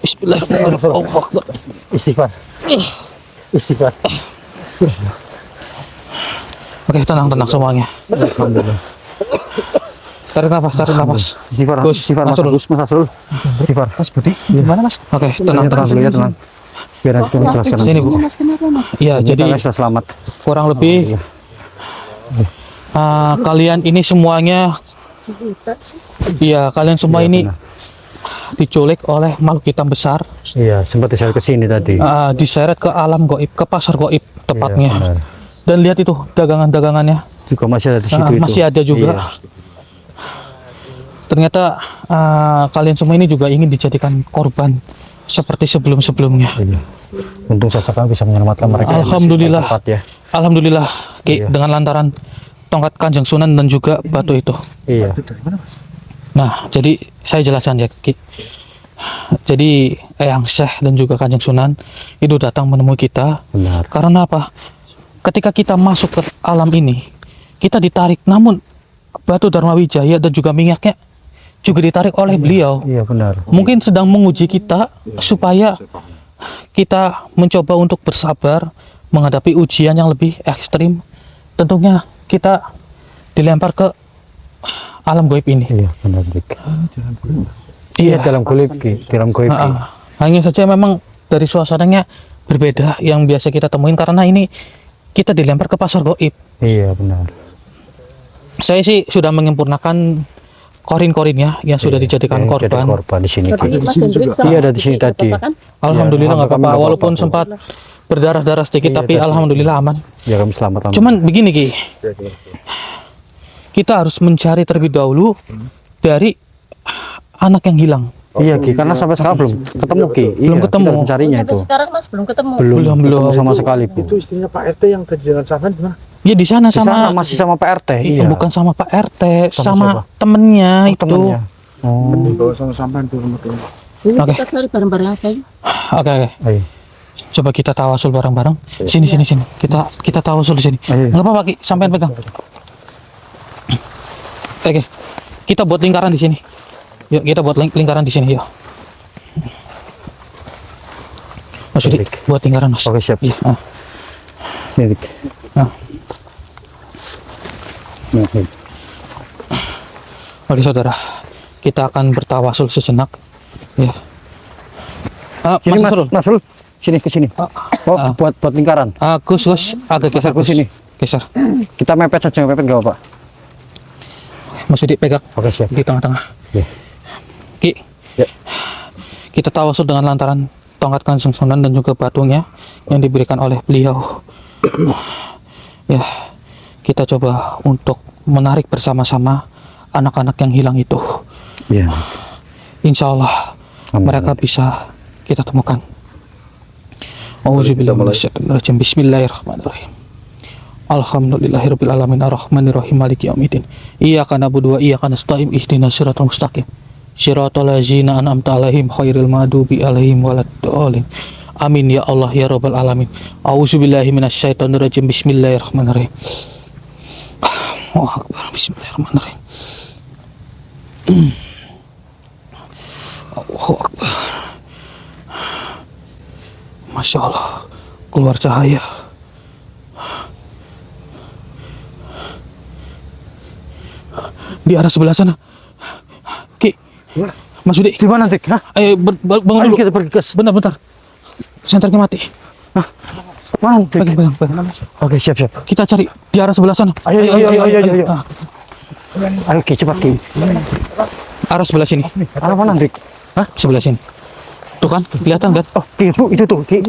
Bismillahirrahmanirrahim. Allahu Akbar. Istighfar. Istighfar. Oke, tenang semuanya. Alhamdulillah. Tarik nafas. Istighfar. Gus, Istighfar, Mas masuk dulu. Agus, Mas Asrul. Istighfar. Mas Budi, gimana, Mas? Oke, tenang dulu ya, tenang. Biar nanti kami jelaskan. Sini, Bu. Iya, jadi kalian sudah selamat. kurang lebih kalian ini semuanya, iya, kalian semua ini diculik oleh makhluk hitam besar, Iya, sempat diseret ke sini tadi. diseret ke alam goib, ke pasar goib tepatnya. Iya, benar. Dan lihat itu dagangan-dagangannya Juga masih ada di situ itu. masih ada juga. Iya. Ternyata kalian semua ini juga ingin dijadikan korban seperti sebelum-sebelumnya. Iya. Untung saja kami bisa menyelamatkan mereka. yang masih Alhamdulillah. tempat ya. Alhamdulillah, Ki, Iya. dengan lantaran tongkat Kanjeng Sunan dan juga batu itu. Iya. Nah, jadi saya jelaskan ya, Ki. Jadi Eyang Syekh dan juga Kanjeng Sunan itu datang menemui kita. Benar. Karena apa? Ketika kita masuk ke alam ini, kita ditarik. Namun batu Dharma Wijaya dan juga minyaknya juga ditarik oleh beliau. Iya, benar. Mungkin sedang menguji kita supaya kita mencoba untuk bersabar menghadapi ujian yang lebih ekstrim. Tentunya kita dilempar ke alam goib ini. Iya, benar, Dik. Iya. Dalam goib, Ki. Dalam goib. Ki. Hanya saja memang dari suasananya berbeda yang biasa kita temuin karena ini kita dilempar ke pasar goib. Iya, benar. Saya sih sudah menyempurnakan korin-korinnya yang sudah dijadikan Jadi korban. korban di sini. Tadi Ki. Mas Hendrik sama Iya, ada di sini Kiki tadi. apa-apa kan? Alhamdulillah nggak kami apa-apa, nggak walaupun apa-apa, Bu. sempat berdarah-darah sedikit, Iya, tapi tadi. alhamdulillah aman. Ya kami selamat. Cuman begini Ki, kita harus mencari terlebih dahulu dari anak yang hilang. Iya Ki, karena sampai sekarang belum ketemu Ki. Belum Iya, ketemu. kita harus mencarinya Sampai itu. sekarang Mas belum ketemu. Belum. ketemu sama sekali Bu. Itu istrinya Pak RT yang kejadian sampean gimana? Ya di sana Di sana sama masih sama Pak RT. Iya, bukan sama Pak RT, Sama sama siapa? temennya Oh, itu. temennya. Oh. Dibawa sama sampean ke rumah ini. Ini Oke. kita cari bareng-bareng aja yuk. Oke. Ayo. Coba kita tawasul bareng-bareng. Sini. Kita tawasul di sini. Ayo. Enggak apa-apa Ki, sampean pegang. Oke. Kita buat lingkaran di sini. Yuk, kita buat lingkaran di sini, yuk. Mas Budi, buat lingkaran, Mas. Oke, siap. Iya. Sini, Dik. Ah. Nah, sini. Oke, saudara. Kita akan bertawasul sejenak. Ya. Sini Mas, Surul. Mas Sul. Sini ke sini. Oh, Ah. buat lingkaran. Gus, agak geser Ke Gus. sini. Geser. Kita mepet saja, mepet enggak apa-apa. Mas Budi pegang Oke, siap. di tengah-tengah. Ya. Ki. Ya. Kita tawasul dengan lantaran tongkat Kanjeng Sunan dan juga batungnya yang diberikan oleh beliau. Ya. Kita coba untuk menarik bersama-sama anak-anak yang hilang itu. Iya. Insya Allah Amin. mereka bisa kita temukan. Auzubillahiminasyaitonirrajim. Bismillahirrahmanirrahim. Alhamdulillahirabbil alamin arrahmanirrahim maliki yaumiddin. Iyyaka na'budu wa iyyaka nasta'in ihdinas siratal mustaqim. Siratal ladzina an'amta 'alaihim ghairil maghdubi 'alaihim waladdallin. Amin ya Allah ya rabbal alamin. Auzubillahi minasyaitonirrajim. Bismillahirrahmanirrahim. Allahu akbar. Bismillahirrahmanirrahim. Allahu akbar. Masya Allah, keluar cahaya. Di arah sebelah sana. Ki, Mas Budi, Di mana, Dik? Hah? ayo bangun Ayo dulu. kita pergi, gas. Bentar. Senternya mati. Mana, Dik? Pegang. Oke, siap. Kita cari di arah sebelah sana. Ayo. Ah, Ayo, Ki, cepat, Ki. arah sebelah sini. Arah mana, Dik? Hah? Sebelah sini. Tuh kan, kelihatan kan? Oh, Ki, Bu, itu tuh, Ki.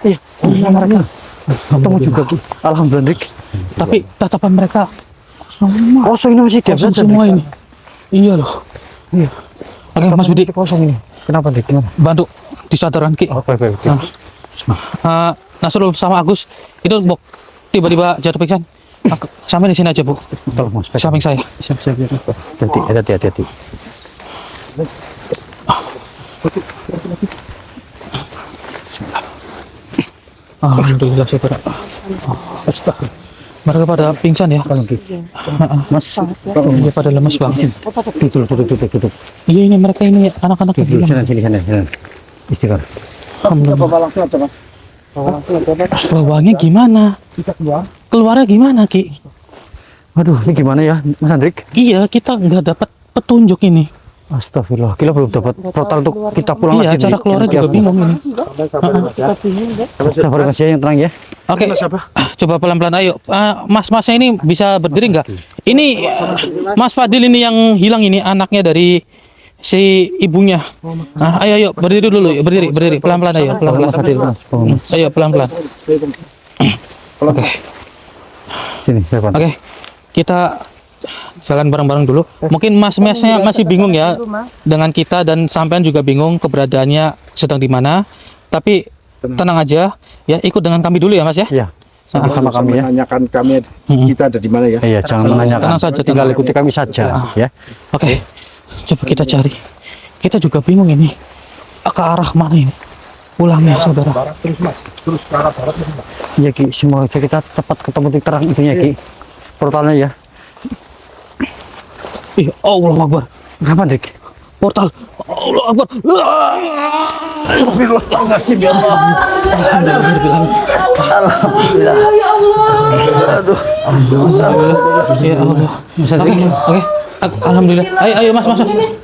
Iya. Mereka. Ketemu juga, Ki. Alhamdulillah, Dik. Tapi tatapan mereka Kosong ini masih kosong semua ini. Iya loh. Iya. Oke, Mas Budi, Kosong ini. Kenapa, Dik? Kenapa? bantu disadarkan Ki. Oke. Nasrul sama Agus itu bok tiba-tiba jatuh pingsan. Sampai di sini aja Bu. Tolong, Mas. Samping saya. Siap. Hati-hati. Alhamdulillah saudara. Astagfirullah. Mereka pada pingsan ya. Mas, Dia pada lemes banget. tutup. Iya ini mereka ini anak-anak yang hilang. Sini. Istighfar. Alhamdulillah. Bawangnya gimana? Keluarnya gimana Ki? Aduh, ini gimana ya, Mas Andrik? Iya kita nggak dapat petunjuk ini. Astagfirullah, kita belum dapat total untuk kita pulang Iya lagi. cara keluarnya juga bingung ini. Sabar kasih yang tenang ya. Oke, coba pelan-pelan ayo. Mas-masnya ini bisa berdiri nggak? Ini Mas Fadil ini yang hilang ini anaknya dari si ibunya. Nah, ayo berdiri dulu, yuk. berdiri pelan-pelan ayo, pelan-pelan. Ayo pelan-pelan. Oke, Sini, Evan. oke. Kita jalan bareng-bareng dulu. Mungkin mas-masnya masih bingung ya dengan kita dan sampean juga bingung keberadaannya sedang di mana. Tapi tenang aja ya, ikut dengan kami dulu ya Mas ya. Iya. Sama kami ya. Menanyakan kami kita ada di mana ya? Iya, jangan menanyakan. Tenang saja, Tinggal tenang. ikuti kami saja ya. Oke, coba kita cari. Kita juga bingung ini ke arah mana ini pulangnya saudara. Terus ke arah barat Mas. Iya, Ki, semoga kita cepat ketemu titik terang itunya, Ki. Portalnya ya. Ih, Allah Akbar. Kenapa, Dik? Portal. Allah Akbar. Alhamdulillah. Ya Allah. Ya Allah. Oke. Alhamdulillah. Ayo Mas.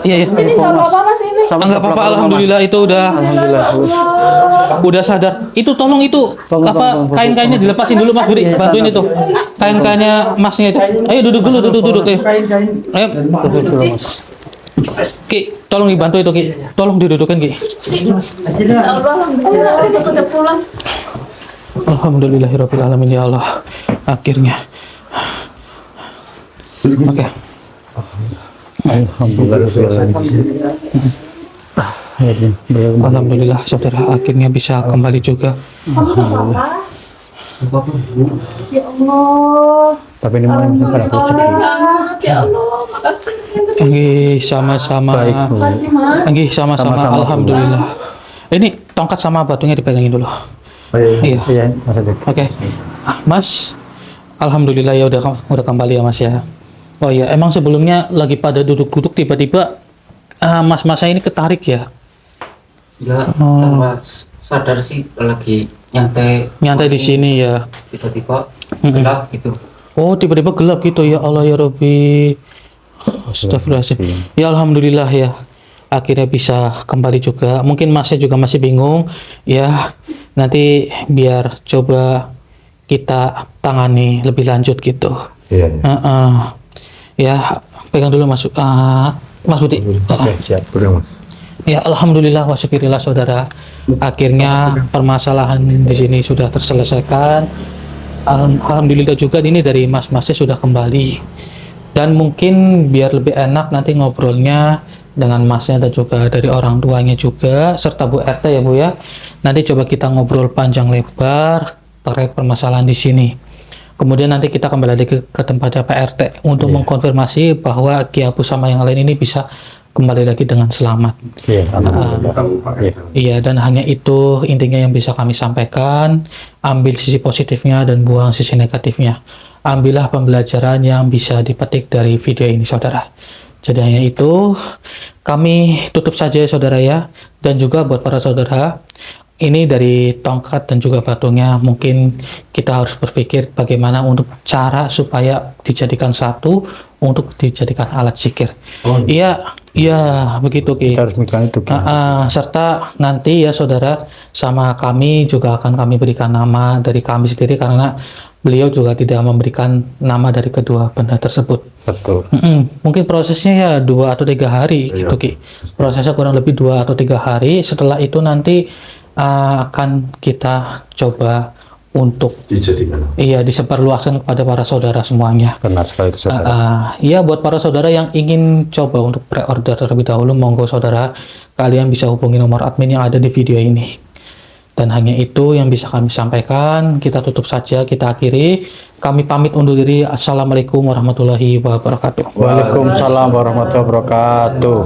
Iya. Ini nggak apa-apa Mas ini. Enggak apa-apa, alhamdulillah itu udah sadar. Itu tolong itu kain-kainnya dilepasin dulu Mas Budi, bantuin itu. Kain-kainnya Masnya itu. Ayo duduk dulu, duduk. Ayo. Ki, tolong dibantu itu Ki. Tolong didudukin Ki. Alhamdulillah, saya udah pulang. Alhamdulillahirabbil alamin ya Allah. Akhirnya. Oke. Alhamdulillah saudara akhirnya bisa kembali juga. Ya Allah. Tapi ini memang pada Ya Allah, makasih. Nggih, sama-sama. Makasih, Mas. Nggih, sama-sama. Alhamdulillah. Ini tongkat sama batunya dipegangin dulu. Iya. Oke. Mas, alhamdulillah ya udah kembali ya Mas ya. Oh iya, emang sebelumnya lagi pada duduk-duduk tiba-tiba mas-masnya ini ketarik ya? Ya, tanpa sadar sih lagi nyantai di sini ya. Tiba-tiba gelap gitu. Oh, tiba-tiba gelap gitu ya Allah ya Rabbi. Astagfirullahaladzim. Ya alhamdulillah ya. Akhirnya bisa kembali juga. Mungkin masnya juga masih bingung ya. Nanti biar coba kita tangani lebih lanjut gitu. Iya. Ya, pegang dulu Mas Budi. Siap, Mas. Ya alhamdulillah wa syukurillah saudara. Akhirnya permasalahan di sini sudah terselesaikan. Alhamdulillah juga ini dari mas-masnya sudah kembali. Dan mungkin biar lebih enak nanti ngobrolnya dengan masnya dan juga dari orang tuanya juga serta Bu RT ya Bu ya. Nanti coba kita ngobrol panjang lebar terkait permasalahan di sini. Kemudian nanti kita kembali lagi ke tempatnya Pak RT untuk mengkonfirmasi bahwa Ki Abu sama yang lain ini bisa kembali lagi dengan selamat. Iya, dan hanya itu intinya yang bisa kami sampaikan. Ambil sisi positifnya dan buang sisi negatifnya. Ambillah pembelajaran yang bisa dipetik dari video ini saudara. Jadi hanya itu, kami tutup saja ya saudara ya. Dan juga buat para saudara, ini dari tongkat dan juga batunya mungkin kita harus berpikir bagaimana untuk cara supaya dijadikan satu untuk dijadikan alat zikir. Iya begitu Ki. Kita harus mikirkan itu. Serta nanti ya saudara, sama kami juga akan kami berikan nama dari kami sendiri karena beliau juga tidak memberikan nama dari kedua benda tersebut. Betul. Mungkin prosesnya ya 2 atau 3 hari gitu Ki. Prosesnya kurang lebih 2 atau 3 hari. Setelah itu nanti akan kita coba untuk disebarluaskan kepada para saudara semuanya. Benar sekali itu saudara. Ya buat para saudara yang ingin coba untuk pre-order terlebih dahulu, monggo saudara, kalian bisa hubungi nomor admin yang ada di video ini. Dan hanya itu yang bisa kami sampaikan. Kita tutup saja, kita akhiri. Kami pamit undur diri. Assalamualaikum warahmatullahi wabarakatuh. Waalaikumsalam warahmatullahi wabarakatuh.